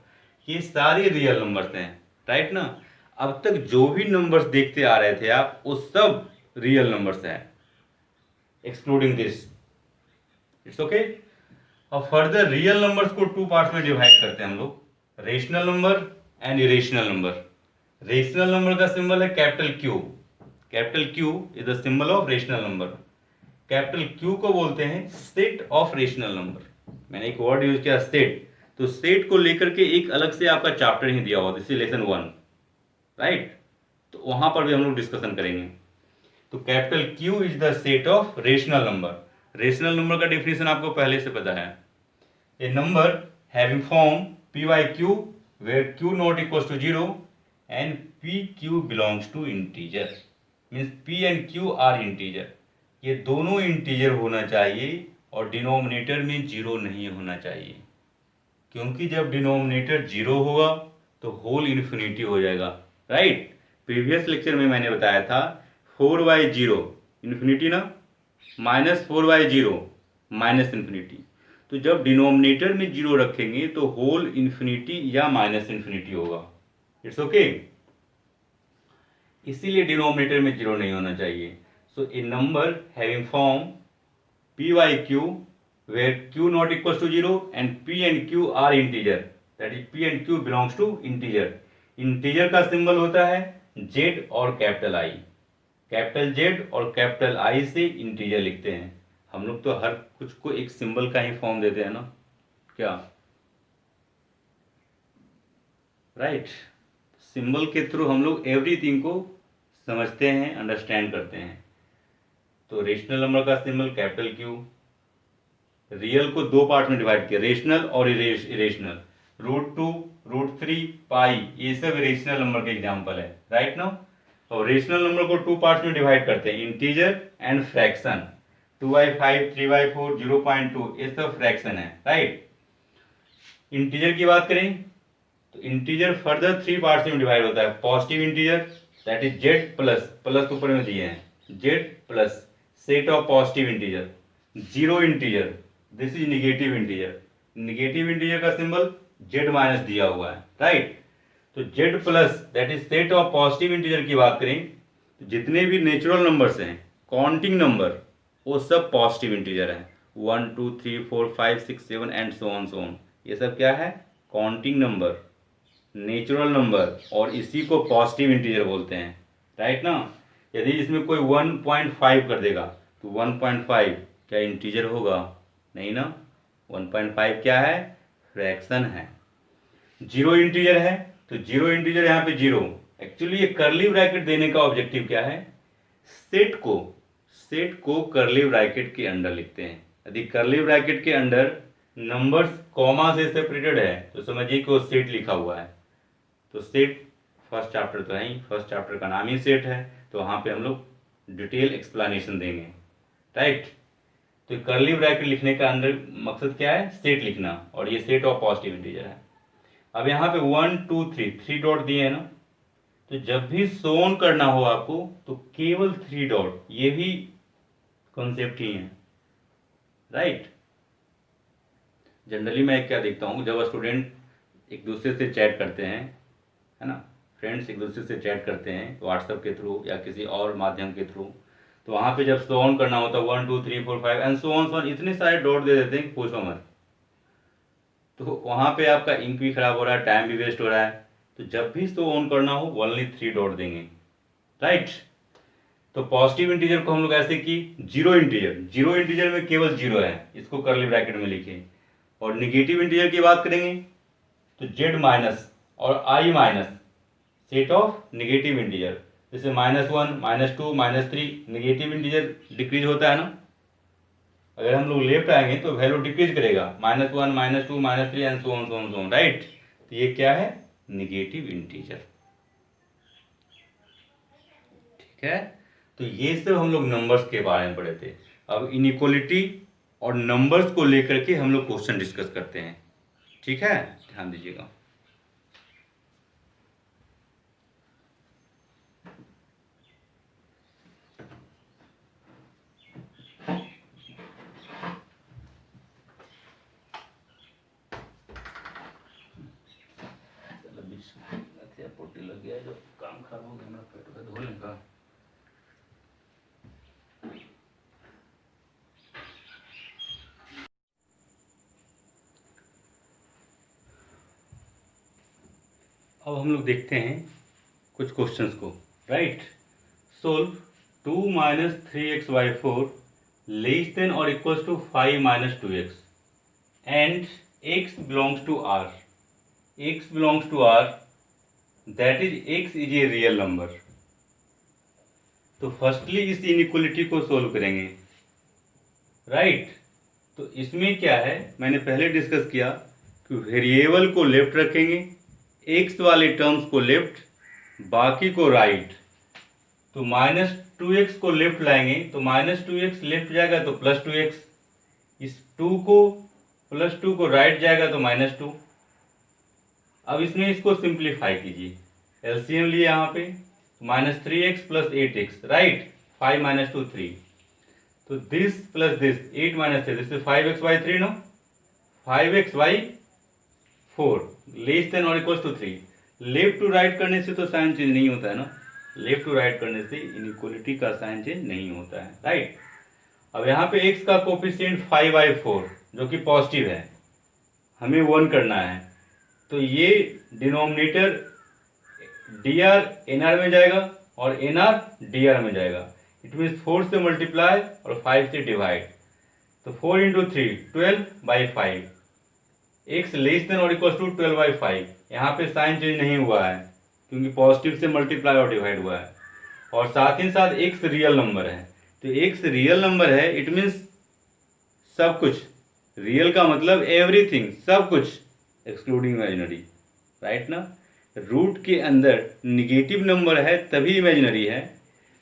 ये सारे रियल नंबर्स हैं। राइट ना। अब तक जो भी नंबर्स देखते आ रहे थे आप वो सब रियल नंबर्स हैं एक्सक्लूडिंग दिस। It's okay. और फर्दर रियल नंबर्स को टू पार्ट्स में डिवाइड करते हैं हम लोग, rational number and irrational number. Rational number का सिंबल है capital Q. Capital Q is the symbol of rational number. Capital Q को बोलते हैं सेट ऑफ रेशनल नंबर। मैंने एक वर्ड यूज किया सेट, तो सेट को लेकर के एक अलग से आपका चैप्टर ही दिया हुआ, दिस इज लेसन 1। राइट। तो वहां पर भी हम लोग डिस्कशन करेंगे। तो capital Q is the set of rational number. Rational number का डेफिनेशन आपको पहले से पता है, a number having form p by q where q not equals to 0 and pq belongs to integer, means p and q are integer। ये दोनों integer होना चाहिए और डिनोमिनेटर में जीरो नहीं होना चाहिए, क्योंकि जब डिनोमिनेटर जीरो होगा तो होल इन्फिनिटी हो जाएगा। राइट। प्रीवियस लेक्चर में मैंने बताया था 4/0 इन्फिनिटी ना, -4/0 माइनस इन्फिनिटी। तो जब डिनोमिनेटर में जीरो रखेंगे तो होल इन्फिनिटी या माइनस इन्फिनिटी होगा। It's okay. इसीलिए डिनोमिनेटर में जीरो नहीं होना चाहिए। So a number having form p by q where q not equals to 0 and p and q are integer, that is p and q belongs to integer। Integer का symbol होता है z और capital I। Capital Z और capital I से integer लिखते हैं। हम लोग तो हर कुछ को एक सिंबल का ही फॉर्म देते हैं ना, क्या। राइट। सिंबल के थ्रू हम लोग एवरीथिंग को समझते हैं, अंडरस्टैंड करते हैं। तो रेशनल नंबर का सिंबल कैपिटल क्यू। रियल को दो पार्ट में डिवाइड किया, रेशनल और इरेशनल। √2, √3, पाई ये सब इरेशनल नंबर के एग्जाम्पल है। राइट ना। और रेशनल नंबर को टू पार्ट्स में डिवाइड करते हैं, इंटीजर एंड फ्रैक्शन। 2/5, 3/4, 0.2 ये सब फ्रैक्शन है। राइट। इंटीजर की बात करें तो इंटीजर फर्दर थ्री पार्ट्स में डिवाइड होता है। Positive integer that is Z plus, plus ऊपर में दिए हैं, Z plus set of positive integer. Zero integer this is negative integer. Negative integer का सिंबल जेड माइनस दिया हुआ है। राइट। तो Z plus that is set of positive integer की बात करें तो जितने भी नेचुरल नंबर्स हैं, काउंटिंग नंबर, वो सब पॉजिटिव इंटीजर है। 1, 2, 3, 4, 5, 6, 7 एंड सो ऑन। ये सब क्या है, काउंटिंग नंबर, नेचुरल नंबर, और इसी को पॉजिटिव इंटीजर बोलते हैं। राइट ना। यदि इसमें कोई 1.5 कर देगा तो 1.5 क्या इंटीजर होगा, नहीं ना। 1.5 क्या है, फ्रैक्शन है। जीरो इंटीजर है तो जीरो इंटीजर यहाँ पे जीरो। एक्चुअली ये कर्ली ब्रैकेट देने का ऑब्जेक्टिव क्या है, सेट को कर्ली ब्रैकेट के अंडर लिखते हैं। यदि कर्ली ब्रैकेट के अंडर नंबर्स कॉमा से सेपरेटेड है तो समझिए कि वो सेट लिखा हुआ है। तो सेट फर्स्ट चैप्टर तो है ही, फर्स्ट चैप्टर का नाम ही सेट है, तो वहाँ पे हम लोग डिटेल एक्सप्लेनेशन देंगे। राइट। तो कर्ली ब्रैकेट लिखने का अंदर मकसद क्या है, सेट लिखना, और ये सेट ऑफ पॉजिटिव इंटीजर है। अब यहाँ पे 1, 2, 3 डॉट दिए हैं ना, तो जब भी सोन करना हो आपको तो केवल 3 डॉट, ये भी कॉन्सेप्ट ही है। राइट। जनरली मैं क्या देखता हूँ, जब स्टूडेंट एक दूसरे से चैट करते हैं, है ना, फ्रेंड्स एक दूसरे से चैट करते हैं व्हाट्सएप के थ्रू या किसी और माध्यम के थ्रू, तो वहाँ पे जब सो ऑन करना होता है 1, 2, 3, 4, 5 एंड सो ऑन इतने सारे डॉट दे देते हैं, पूछो मत। तो वहाँ पे आपका इंक भी खराब हो रहा है, टाइम भी वेस्ट हो रहा है। तो जब भी सो ऑन करना हो ओनली 3 डॉट देंगे। राइट। तो पॉजिटिव इंटीजर को हम लोग ऐसे कि जीरो इंटीजर में केवल जीरो है, इसको कर्ली ब्रैकेट में लिखें। और निगेटिव इंटीजर की बात करेंगे तो जेड माइनस और I minus, set of negative integer, जैसे -1, -2, -3 निगेटिव इंटीजर डिक्रीज होता है ना। अगर हम लोग लेफ्ट आएंगे तो वैल्यू डिक्रीज करेगा, -1, -2, -3 एंड सो ऑन। राइट। ये क्या है, निगेटिव इंटीजर। ठीक है, तो ये सब हम लोग नंबर्स के बारे में पढ़े थे। अब इनइक्वालिटी और नंबर्स को लेकर के हम लोग क्वेश्चन डिस्कस करते हैं। ठीक है, ध्यान दीजिएगा। पोटी लग गया, जो काम खराब हो गया मेरा, पेट का धो लेगा। अब हम लोग देखते हैं कुछ क्वेश्चंस को। Right, solve 2 - 3x/4 less than और equals to 5 - 2x and x belongs to r। x belongs to r, that is x is a real number. तो फर्स्टली इस इनइक्वालिटी को सोल्व करेंगे। राइट, तो इसमें क्या है, मैंने पहले डिस्कस किया कि वेरिएबल को लेफ्ट रखेंगे, x वाले टर्म्स को लेफ्ट, बाकी को राइट। तो -2x को लेफ्ट लाएंगे तो -2x लेफ्ट जाएगा तो +2x, इस 2 को +2 को राइट जाएगा तो -2। अब इसमें इसको सिंप्लीफाई कीजिए, एलसीएम लिए यहाँ पे, -3x + 8x, राइट, 5 - 2 3, तो this plus this 8 - 3, this is 5x/3 no, 5x/4 less than और equals to 3। Left to right करने से तो साइन चेंज नहीं होता है ना, लेफ्ट टू राइट करने से इनइक्वालिटी का साइन चेंज नहीं होता है। राइट, अब यहाँ पे x का कोफिशिएंट 5/4 जो कि पॉजिटिव है, हमें 1 करना है, तो ये डिनोमिनेटर dr nr में जाएगा और nr dr में जाएगा। इट मीन्स 4 से मल्टीप्लाई और 5 से डिवाइड, तो 4 × 3 12/5, x लेस देन और इक्वल टू 12/5। यहाँ पे साइन चेंज नहीं हुआ है क्योंकि पॉजिटिव से मल्टीप्लाई और डिवाइड हुआ है, और साथ ही साथ x रियल नंबर है। तो x रियल नंबर है, इट मीन्स सब कुछ, रियल का मतलब एवरीथिंग, सब कुछ एक्सक्लूडिंग इमेजिनरी। राइट ना, रूट के अंदर निगेटिव नंबर है तभी इमेजिनरी है।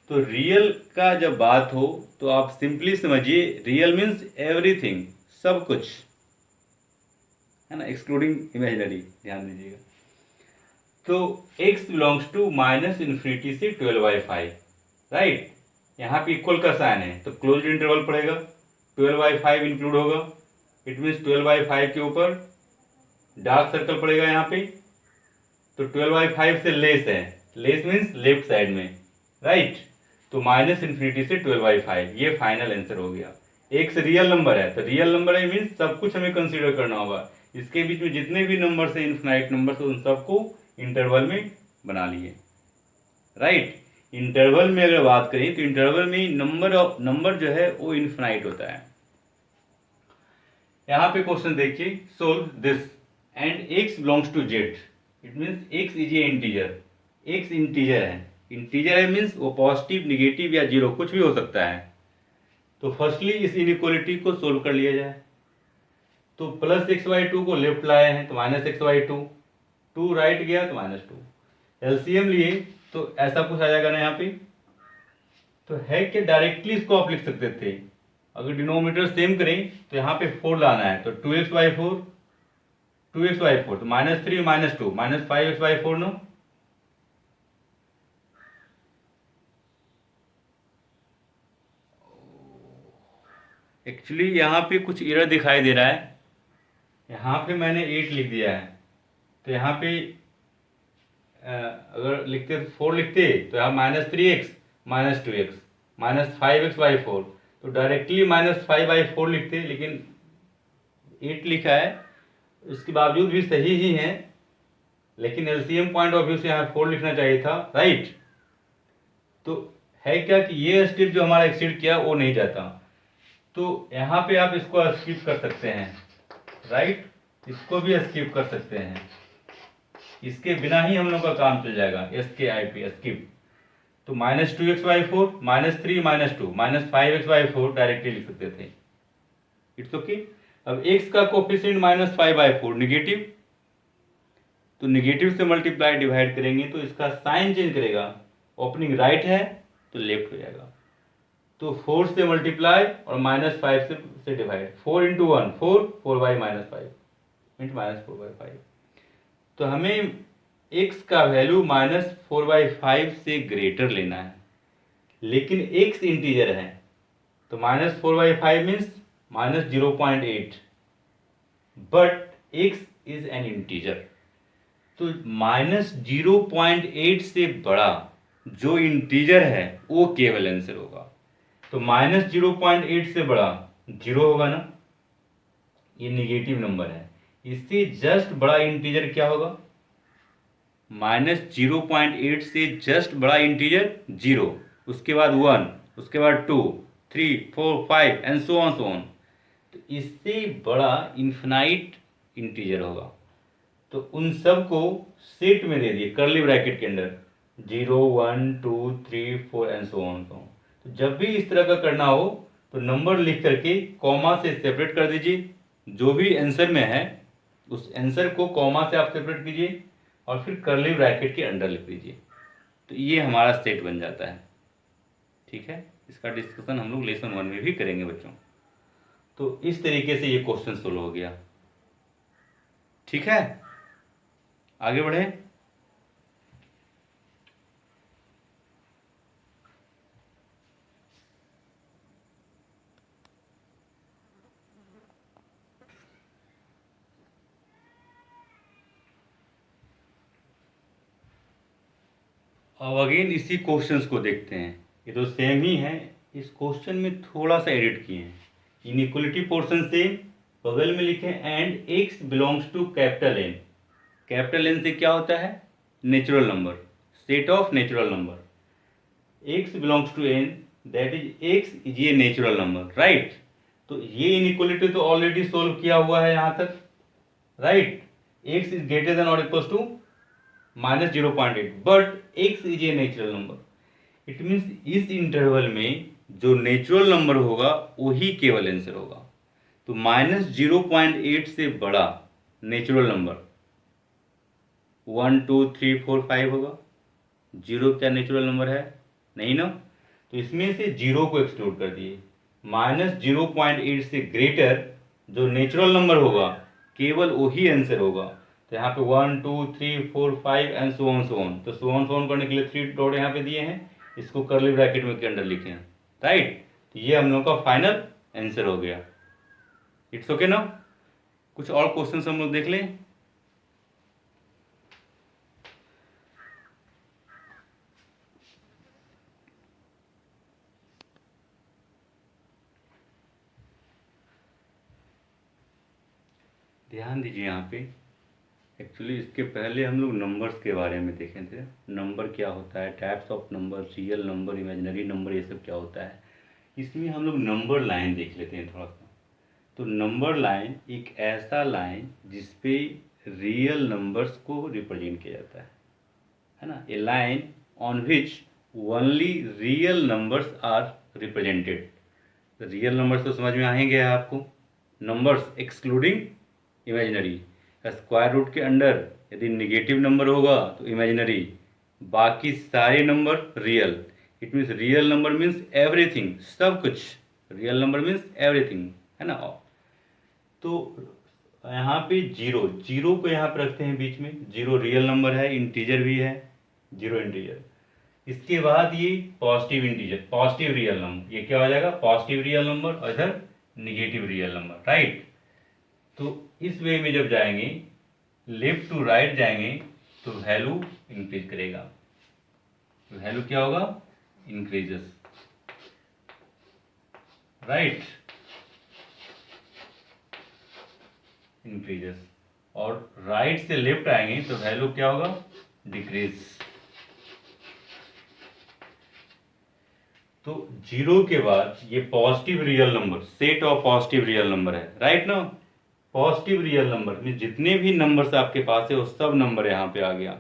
तो रियल का जब बात हो तो आप सिंपली समझिए रियल मीन्स एवरीथिंग, सब कुछ है ना, एक्सक्लूडिंग इमेजिनरी, ध्यान दीजिएगा। तो x बिलोंग्स टू -∞ से 12/5। राइट, यहाँ पे इक्वल का साइन है तो क्लोज्ड इंटरवल पड़ेगा, 12/5 इंक्लूड होगा, इट मीन्स 12/5 के ऊपर डार्क सर्कल पड़ेगा यहाँ पे, तो 12/5 से लेस है, लेस मीन्स लेफ्ट साइड में। राइट, तो -∞ से 12/5, ये फाइनल आंसर हो गया। x रियल नंबर है, तो रियल नंबर है मीन्स सब कुछ हमें कंसीडर करना होगा। इसके बीच में जितने भी नंबर है, इनफाइनाइट नंबर, उन सबको इंटरवल में बना लिए। राइट, इंटरवल में अगर बात करें तो इंटरवल में नंबर जो है वो इनफाइनाइट होता है। यहाँ पे क्वेश्चन देखिए, solve this and x belongs to z, it means x is a integer, x integer है, इंटीजर है मीन्स वो पॉजिटिव, निगेटिव या जीरो कुछ भी हो सकता है। तो फर्स्टली इस इनइक्वालिटी को सोल्व कर लिया जाए। तो +x/2 को लेफ्ट लाए हैं तो -x/2, 2 राइट गया तो -2, एलसीएम लिए तो ऐसा कुछ आ जाएगा ना यहाँ पे। तो है कि डायरेक्टली इसको आप लिख सकते थे, अगर डिनोमिनेटर सेम करें तो यहाँ पे 4 लाना है, तो 2x/4, 2x/4, तो -3 - 2 -5x/4 नो। एक्चुअली यहाँ पे कुछ एरर दिखाई दे रहा है, यहाँ पे मैंने 8 लिख दिया है, तो यहाँ पे अगर लिखते 4 लिखते तो यहाँ -3x - 2x -5x/4, तो डायरेक्टली -5/4 लिखते, लेकिन 8 लिखा है, इसके बावजूद भी सही ही है, लेकिन एलसीएम पॉइंट ऑफ व्यू से यहाँ 4 लिखना चाहिए था। राइट, तो है क्या कि ये स्टेप जो हमारा एक्सीड किया वो नहीं जाता, तो यहाँ पे आप इसको स्किप कर सकते हैं। राइट, इसको भी स्किप कर सकते हैं, इसके बिना ही हम लोग का काम चल जाएगा, SKIP स्किप। तो -2x/4 -3 - 2 -5x/4 डायरेक्टली लिख सकते थे, इट्स ओके। अब x का कोफिशिएंट -5/4 निगेटिव, तो निगेटिव से मल्टीप्लाई डिवाइड करेंगे तो इसका साइन चेंज करेगा, ओपनिंग राइट है तो लेफ्ट हो जाएगा। तो 4 से मल्टीप्लाई और -5 से डिवाइड, 4 × 1 4, 4/-5 इंटू -4/5। तो हमें x का वैल्यू -4/5 से ग्रेटर लेना है, लेकिन x इंटीजर है तो -4/5 means -0.8, but x is an integer. तो -0.8 से बड़ा जो इंटीजर है वो केवल आंसर होगा। तो -0.8 से बड़ा 0 होगा ना, ये निगेटिव नंबर है। इससे जस्ट बड़ा इंटीजर क्या होगा? -0.8 से जस्ट बड़ा इंटीजर 0, उसके बाद 1, उसके बाद 2, 3, 4, 5 एंड सो ऑन। तो इससे बड़ा इन्फिनाइट इंटीजर होगा। तो उन सब को सेट में दे दिए कर्ली ब्रैकेट के अंदर, 0, 1, 2, 3, 4 एंड सो ऑन। तो जब भी इस तरह का करना हो तो नंबर लिख करके कॉमा से सेपरेट कर दीजिए, जो भी आंसर में है उस आंसर को कॉमा से आप सेपरेट कीजिए और फिर कर्ली ब्रैकेट के अंदर लिख दीजिए। तो ये हमारा सेट बन जाता है। ठीक है, इसका डिस्कशन हम लोग लेसन 1 में भी करेंगे बच्चों। तो इस तरीके से ये क्वेश्चन सोल्व हो गया। ठीक है, आगे बढ़े। अब अगेन इसी क्वेश्चंस को देखते हैं। ये तो सेम ही है, इस क्वेश्चन में थोड़ा सा एडिट किए हैं। इनइक्वलिटी पोर्शन से बगल में लिखे and x belongs to capital N। Capital N से क्या होता है? Natural number, set of natural number. x belongs to n, that is x is a natural number, right. तो ये इनइक्वलिटी तो ऑलरेडी सोल्व किया हुआ है यहाँ तक, right. x is greater than और equals to -0.8, but x is a natural number. It means इस इंटरवल में जो नेचुरल नंबर होगा वही केवल आंसर होगा। तो -0.8 से बड़ा नेचुरल नंबर 1, 2, 3, 4, 5 होगा। 0 क्या नेचुरल नंबर है? नहीं ना। तो इसमें से 0 को एक्सक्लूड कर दिए। -0.8 से ग्रेटर जो नेचुरल नंबर होगा केवल वही आंसर होगा। तो यहाँ पे 1, 2, 3, 4, 5 एंड सो ऑन। तो सो ऑन करने के लिए 3 डॉट यहाँ पे दिए हैं, इसको कर्ली ब्रैकेट में के अंदर लिखे हैं, राइट। तो ये हम लोग का फाइनल आंसर हो गया। इट्स ओके ना। कुछ और क्वेश्चन हम लोग देख लें। ध्यान दीजिए यहाँ पे, एक्चुअली इसके पहले हम लोग नंबर्स के बारे में देखे थे। नंबर क्या होता है, types of number, real number, imaginary number, ये सब क्या होता है। इसमें हम लोग नंबर लाइन देख लेते हैं थोड़ा सा। तो नंबर लाइन एक ऐसा लाइन जिसपे रियल नंबर्स को रिप्रेजेंट किया जाता है ना। A line on which only real numbers are represented. Real numbers तो समझ में आएंगे आपको, numbers excluding imaginary. Square root के अंडर यदि निगेटिव नंबर होगा तो इमेजिनरी, बाकी सारे number real. It means real number means everything, सब कुछ। रियल नंबर मीन्स एवरीथिंग, है ना। तो यहाँ पे जीरो को यहाँ पे रखते हैं बीच में। 0 रियल नंबर है, इंटीजर भी है, 0 इंटीजर। इसके बाद ये positive integer, positive real number, ये क्या हो जाएगा? पॉजिटिव रियल नंबर, और इधर निगेटिव रियल नंबर, राइट। तो इस वे में जब जाएंगे, लेफ्ट टू राइट जाएंगे, तो वैल्यू इंक्रीज करेगा। तो वैल्यू क्या होगा? Increases, right, increases. और राइट से लेफ्ट आएंगे तो वैल्यू क्या होगा? डिक्रीज। तो 0 के बाद ये positive real number, set of positive real number है, राइट ना। पॉजिटिव रियल नंबर में जितने भी नंबर्स आपके पास है वो सब नंबर यहाँ पे आ गया।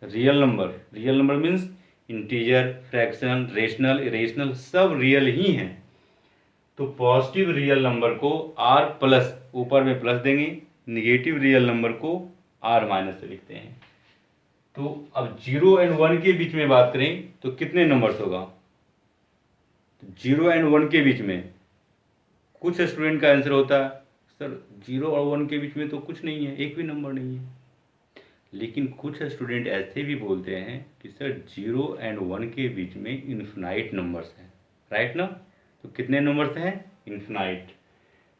Real number means integer, fraction, rational, irrational, सब रियल ही हैं। तो पॉजिटिव रियल नंबर को r प्लस, ऊपर में प्लस देंगे, निगेटिव रियल नंबर को आर माइनस से लिखते हैं। तो अब 0 एंड 1 के बीच में बात करें तो कितने नंबर्स होगा? 0 एंड 1 के बीच में कुछ स्टूडेंट का आंसर होता है सर 0 और 1 के बीच में तो कुछ नहीं है, एक भी नंबर नहीं है। लेकिन कुछ स्टूडेंट ऐसे भी बोलते हैं कि सर 0 एंड 1 के बीच में इन्फिनाइट नंबर्स हैं, राइट ना? तो कितने नंबर्स हैं? Infinite.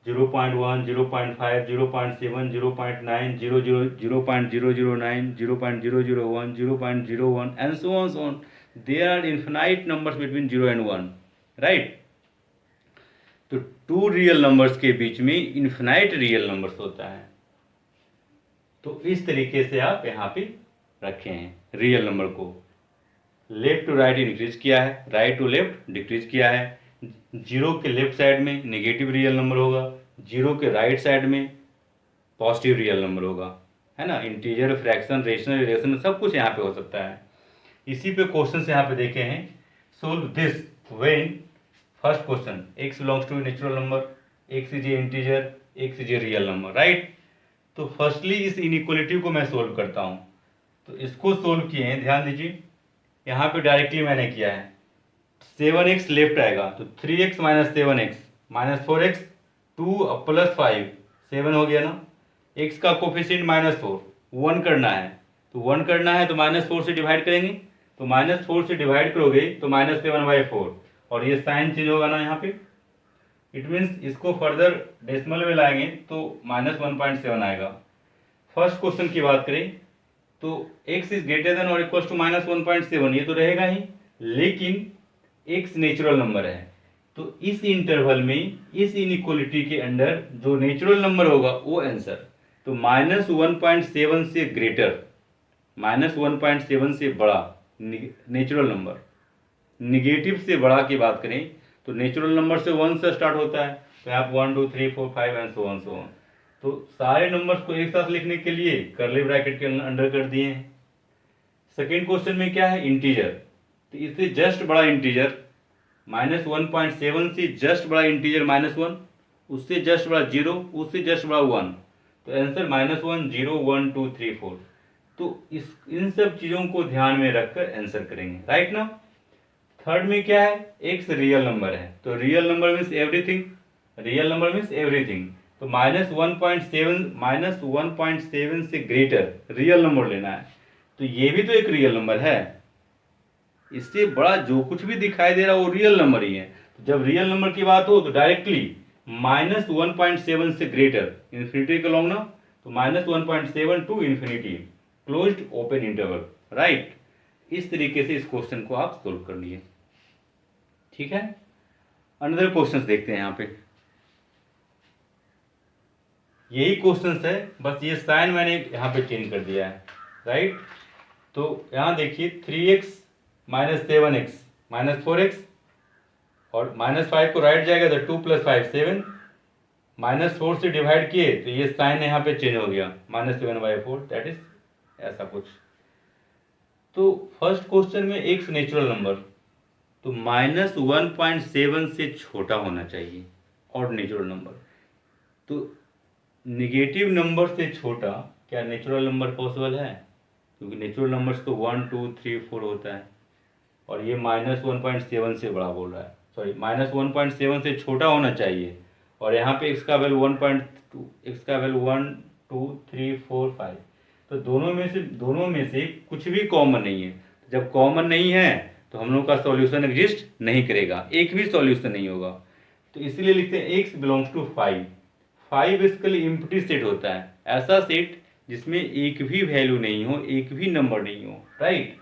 0.1, 0.5, 0.7, 0.9, 0.009, 0.001, 0.01 and so on so on. There are infinite numbers between 0 and 1, right? तो टू रियल नंबर्स के बीच में इन्फिनाइट रियल नंबर्स होता है। तो इस तरीके से आप यहाँ पे रखे हैं रियल नंबर को। लेफ्ट टू राइट इंक्रीज किया है, राइट टू लेफ्ट डिक्रीज किया है। 0 के लेफ्ट साइड में नेगेटिव रियल नंबर होगा, 0 के राइट साइड में पॉजिटिव रियल नंबर होगा, है ना? इंटीजर, फ्रैक्शन, रेशनल, इरेशनल सब कुछ यहाँ पे हो सकता है। इसी पे क्वेश्चन यहाँ पे देखे हैं। Solve this when first question x belongs to natural number, x is a integer, x is a real number, right? तो फर्स्टली इस इनइक्वालिटी को मैं सोल्व करता हूँ। तो इसको सोल्व किए हैं, ध्यान दीजिए यहाँ पे डायरेक्टली मैंने किया है। 7x लेफ्ट आएगा तो 3x minus 7x minus 4x 2 plus 5 7 हो गया ना। x का कोफिशिएंट -4 1 करना है, तो 1 करना है तो -4 से डिवाइड करेंगे, तो -4 से डिवाइड करोगे तो -7/4 और ये साइन चेंज होगा ना यहाँ पे। इट मीन्स इसको फर्दर डेसिमल में लाएंगे तो -1.7 आएगा। फर्स्ट क्वेश्चन की बात करें तो x इज ग्रेटर देन और इक्वल टू -1.7 ये तो रहेगा ही, लेकिन x नेचुरल नंबर है। तो इस इंटरवल में इस इनइक्वालिटी के अंदर जो नेचुरल नंबर होगा वो आंसर। तो -1.7 से ग्रेटर, -1.7 से बड़ा नेचुरल नंबर। निगेटिव से बड़ा की बात करें तो नेचुरल नंबर से 1 से स्टार्ट होता है, तो आप 1 2 3 4 5 एंड सो ऑन। तो सारे नंबर्स को एक साथ लिखने के लिए कर्ली ब्रैकेट के अंडर कर दिए हैं। सेकेंड क्वेश्चन में क्या है? इंटीजर। तो इससे जस्ट बड़ा इंटीजर -1.7 से जस्ट बड़ा इंटीजर -1, उससे जस्ट बड़ा 0, उससे जस्ट बड़ा 1, तो आंसर -1 0 1 2 3 4। तो इन सब चीज़ों को ध्यान में रखकर आंसर करेंगे, राइट ना? थर्ड में क्या है? x रियल नंबर है, तो real number means everything, real number means everything. तो -1.7 से ग्रेटर रियल नंबर लेना है, तो ये भी तो एक रियल नंबर है। इससे बड़ा जो कुछ भी दिखाई दे रहा है वो रियल नंबर ही है। तो जब रियल नंबर की बात हो तो डायरेक्टली -1.7 से ग्रेटर इन्फिनिटी के लॉन्ग ना, तो -1.7 to infinity closed open interval, right? इस तरीके से इस क्वेश्चन को आप सोल्व कर लिए, ठीक है? अनदर क्वेश्चंस देखते हैं यहाँ पे। यही क्वेश्चंस है, बस ये साइन मैंने यहाँ पे चेंज कर दिया है, राइट? तो यहाँ देखिए 3x minus 7x minus 4x और -5 को राइट जाएगा तो 2 + 5 7, -4 से डिवाइड किए तो ये साइन यहाँ पे चेंज हो गया -7/4, दैट इज ऐसा कुछ। तो फर्स्ट क्वेश्चन में x नेचुरल नंबर, तो -1.7 से छोटा होना चाहिए और नेचुरल नंबर। तो निगेटिव नंबर से छोटा क्या नेचुरल नंबर पॉसिबल है? क्योंकि नेचुरल नंबर्स तो 1 2 3 4 होता है और ये -1.7 से बड़ा बोल रहा है, सॉरी -1.7 से छोटा होना चाहिए। और यहाँ पे x का वैल्यू 1.2, x का वैल्यू 1 2 3 4 5, तो दोनों में से कुछ भी कॉमन नहीं है। जब कॉमन नहीं है तो हम लोग का सॉल्यूशन एग्जिस्ट नहीं करेगा, एक भी सॉल्यूशन नहीं होगा। तो इसलिए लिखते हैं x बिलोंग्स टू 5। 5 इसके लिए एम्प्टी सेट होता है, ऐसा सेट जिसमें एक भी वैल्यू नहीं हो, एक भी नंबर नहीं हो, राइट?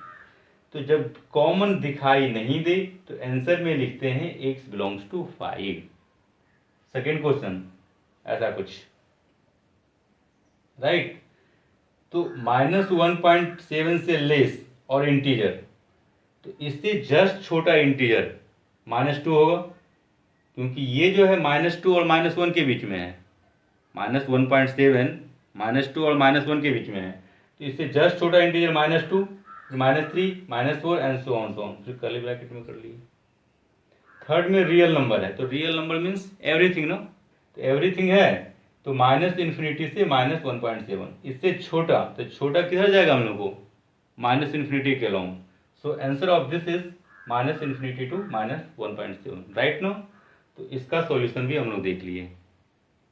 तो जब कॉमन दिखाई नहीं दे तो आंसर में लिखते हैं x belongs to 5। Second question ऐसा कुछ, राइट? तो -1.7 से लेस और इंटीजर, तो इससे जस्ट छोटा इंटीजर -2 होगा, क्योंकि ये जो है -2 और -1 के बीच में है। -1.7 -2 और -1 के बीच में है, तो इससे जस्ट छोटा इंटीजर -2 -3 -4 एंड सो ऑन, फिर कर्ली ब्रैकेट में कर लिए। थर्ड में रियल नंबर है, तो रियल नंबर मीन्स एवरीथिंग ना, तो एवरीथिंग है तो माइनस इन्फिनिटी से -1.7, इससे छोटा, तो छोटा किधर जाएगा हम लोग को, माइनस इन्फिनिटी के along. So answer of this is minus infinity to -1.7, right no. तो इसका सॉल्यूशन भी हम लोग देख लिए,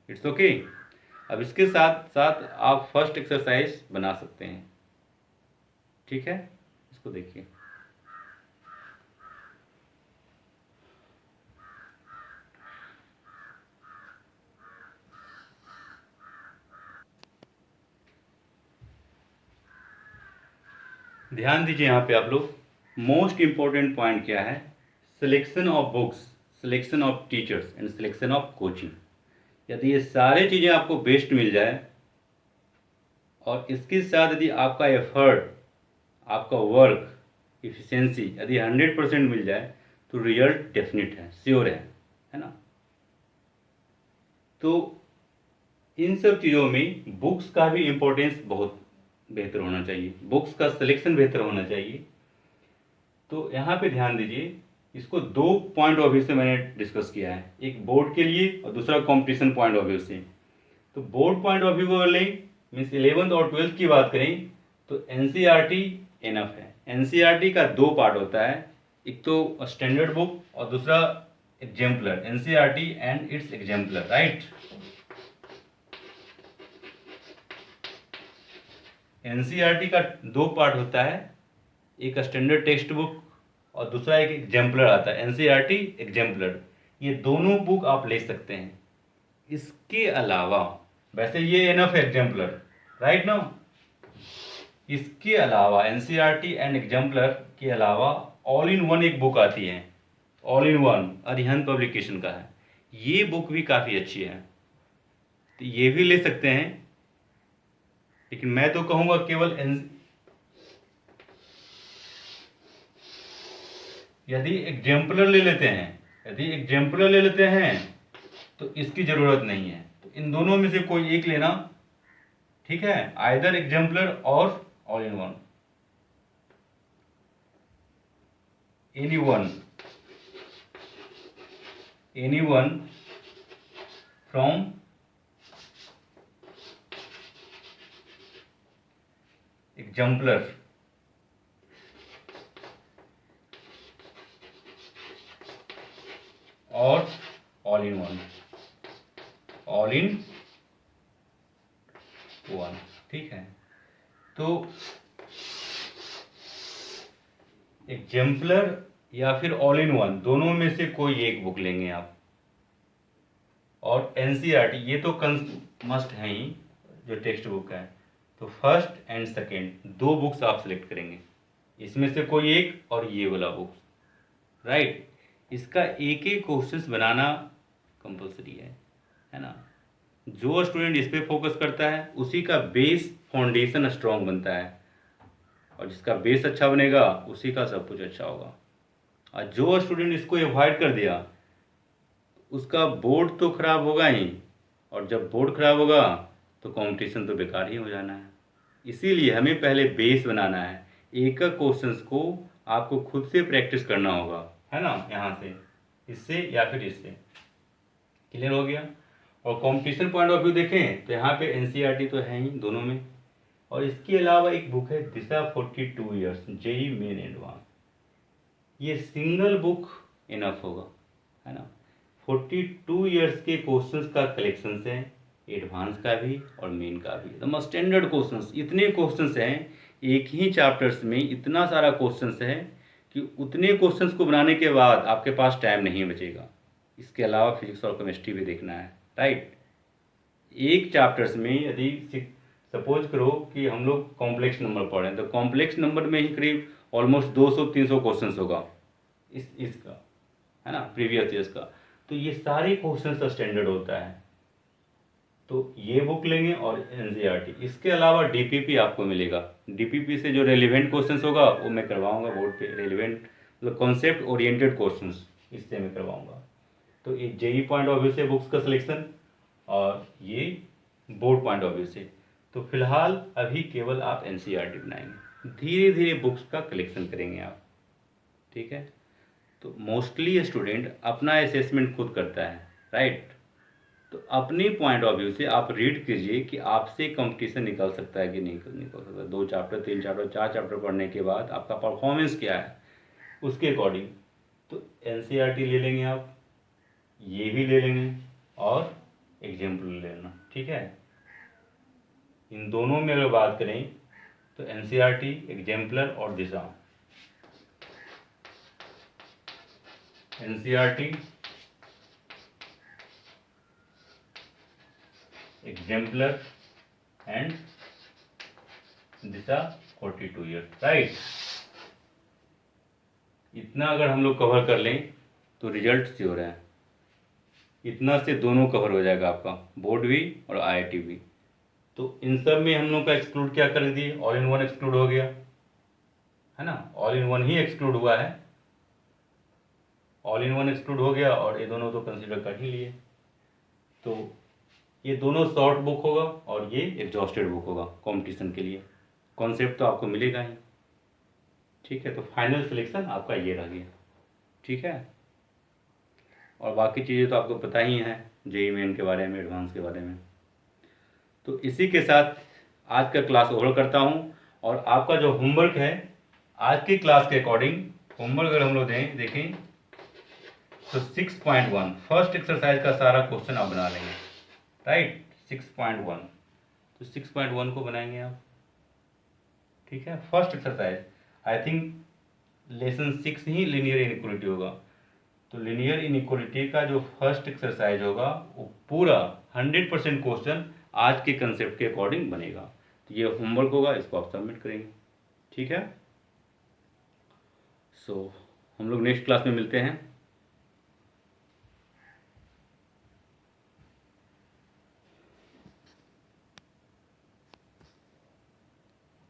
इट्स ओके। अब इसके साथ साथ आप फर्स्ट एक्सरसाइज बना सकते हैं, ठीक है, इसको देखिए। ध्यान दीजिए यहाँ पे आप लोग, मोस्ट इंपॉर्टेंट पॉइंट क्या है, selection of books, selection of teachers and selection of coaching. यदि ये सारे चीज़ें आपको बेस्ट मिल जाए और इसके साथ यदि आपका एफर्ट, आपका वर्क इफिशिएंसी यदि 100% मिल जाए तो रिजल्ट डेफिनेट है, श्योर है ना। तो इन सब चीज़ों में बुक्स का भी इम्पोर्टेंस बहुत बेहतर होना चाहिए, बुक्स का सिलेक्शन बेहतर होना चाहिए। तो यहाँ पे ध्यान दीजिए, इसको दो पॉइंट ऑफ व्यू से मैंने डिस्कस किया है, एक बोर्ड के लिए और दूसरा कंपटीशन पॉइंट ऑफ व्यू से। तो बोर्ड पॉइंट ऑफ व्यू को लें, मीन्स 11th और 12th की बात करें तो एनसीईआरटी इनफ है। एनसीईआरटी का दो पार्ट होता है, एक तो स्टैंडर्ड बुक और दूसरा exemplar, NCERT and it's exemplar, right. NCERT का दो पार्ट होता है, एक स्टैंडर्ड टेक्स्ट बुक और दूसरा एक एग्जाम्पलर आता है, एनसीईआरटी एग्जाम्पलर। ये दोनों बुक आप ले सकते हैं। इसके अलावा, वैसे ये एनफ एग्जाम्पलर, राइट ना। इसके अलावा एनसीईआरटी एंड एग्जाम्पलर के अलावा ऑल इन वन एक बुक आती है, all in one, Arihant publication का है, ये बुक भी काफ़ी अच्छी है, तो ये भी ले सकते हैं। लेकिन मैं तो कहूँगा केवल यदि एग्जाम्पलर ले लेते हैं, यदि एग्जाम्पलर ले लेते हैं तो इसकी ज़रूरत नहीं है। तो इन दोनों में से कोई एक लेना, ठीक है, आइदर एग्जाम्पलर और all in one, any one from exemplar और all in one, all in one, ठीक है। तो एग्जाम्पलर या फिर ऑल इन वन, दोनों में से कोई एक बुक लेंगे आप। और एनसीईआरटी ये तो मस्ट है ही, जो टेक्स्ट बुक है, तो फर्स्ट एंड सेकेंड दो बुक्स आप सिलेक्ट करेंगे, इसमें से कोई एक और ये वाला बुक, राइट। इसका एक एक क्वेश्चंस बनाना कंपलसरी है ना। जो स्टूडेंट इस पर फोकस करता है उसी का बेस फाउंडेशन स्ट्रांग बनता है, और जिसका बेस अच्छा बनेगा उसी का सब कुछ अच्छा होगा। और जो स्टूडेंट इसको अवॉइड कर दिया उसका बोर्ड तो खराब होगा ही, और जब बोर्ड खराब होगा तो कंपटीशन तो बेकार ही हो जाना है। इसीलिए हमें पहले बेस बनाना है, एक एक क्वेश्चंस को आपको खुद से प्रैक्टिस करना होगा, है ना, यहाँ से, इससे या फिर इससे। क्लियर हो गया। और कंपटीशन पॉइंट ऑफ व्यू देखें तो यहाँ पे एनसीईआरटी तो है ही दोनों में, और इसके अलावा एक बुक है दिशा 42 ईयर्स जेई मेन एडवांस, ये सिंगल बुक इनफ होगा, है ना। 42 ईयर्स के क्वेश्चंस का कलेक्शन है, एडवांस का भी और मेन का भी, एकदम स्टैंडर्ड क्वेश्चंस। इतने क्वेश्चंस हैं एक ही चैप्टर्स में, इतना सारा क्वेश्चंस है कि उतने क्वेश्चंस को बनाने के बाद आपके पास टाइम नहीं बचेगा। इसके अलावा फिजिक्स और केमिस्ट्री भी देखना है, राइट। एक चैप्टर्स में यदि सपोज करो कि हम लोग कॉम्प्लेक्स नंबर पढ़ रहे हैं, तो कॉम्प्लेक्स नंबर में ही करीब ऑलमोस्ट 200-300 क्वेश्चंस होगा इसका, है ना, प्रीवियस ईयर्स का। तो ये सारे क्वेश्चंस स्टैंडर्ड होता है, तो ये बुक लेंगे। और एनसीईआरटी, इसके अलावा डीपीपी आपको मिलेगा, डीपीपी से जो रेलिवेंट क्वेश्चंस होगा वो मैं करवाऊंगा बोर्ड पे, रेलिवेंट मतलब कॉन्सेप्ट ओरिएंटेड क्वेश्चंस, इससे मैं करवाऊंगा। तो ये जेई पॉइंट ऑफ व्यू से बुक्स का सिलेक्शन, और ये बोर्ड पॉइंट ऑफ व्यू से। तो फिलहाल अभी केवल आप एनसीईआरटी बनाएंगे, धीरे धीरे बुक्स का कलेक्शन करेंगे आप, ठीक है। तो मोस्टली स्टूडेंट अपना असेसमेंट खुद करता है, राइट। तो अपनी पॉइंट ऑफ व्यू से आप रीड कीजिए कि आपसे कंपटीशन निकल सकता है कि नहीं निकल सकता। 2 चैप्टर 3 चैप्टर 4 चैप्टर पढ़ने के बाद आपका परफॉर्मेंस क्या है उसके अकॉर्डिंग तो एनसीईआरटी ले लेंगे आप, ये भी ले लेंगे और एग्जाम्पल ले लेना, ठीक है। इन दोनों में अगर बात करें तो एनसीईआरटी, एग्जाम्पलर और Disha. NCERT, exemplar and Disha 42 years, right. इतना अगर हम लोग कवर कर लें तो रिजल्ट श्योर है। इतना से दोनों कवर हो जाएगा आपका, बोर्ड भी और आईआईटी भी। तो इन सब में हम लोग का एक्सक्लूड क्या कर दिए, ऑल इन वन एक्सक्लूड हो गया है ना, all in one he exclude हुआ है, ऑल इन वन एक्सक्लूड हो गया और ये दोनों तो कंसीडर कर ही लिए। तो ये दोनों शॉर्ट बुक होगा और ये एग्जॉस्टेड बुक होगा कंपटीशन के लिए। कॉन्सेप्ट तो आपको मिलेगा ही, ठीक है। तो फाइनल सिलेक्शन आपका ये रह गया, ठीक है। और बाकी चीज़ें तो आपको पता ही है, जेईई मेन के बारे में, एडवांस के बारे में। तो इसी के साथ आज का क्लास ओवर करता हूँ। और आपका जो होमवर्क है आज की क्लास के अकॉर्डिंग, होमवर्क अगर हम लोग देखें तो 6.1 फर्स्ट एक्सरसाइज का सारा क्वेश्चन आप बना लेंगे, राइट। 6.1 तो 6.1 को बनाएंगे आप, ठीक है। First exercise I think lesson 6 he linear inequality होगा। तो लीनियर इनइक्वालिटी का जो फर्स्ट एक्सरसाइज होगा वो पूरा 100% क्वेश्चन आज के कंसेप्ट के अकॉर्डिंग बनेगा। तो ये होमवर्क होगा, इसको आप सबमिट करेंगे, ठीक है। सो हम लोग नेक्स्ट क्लास में मिलते हैं।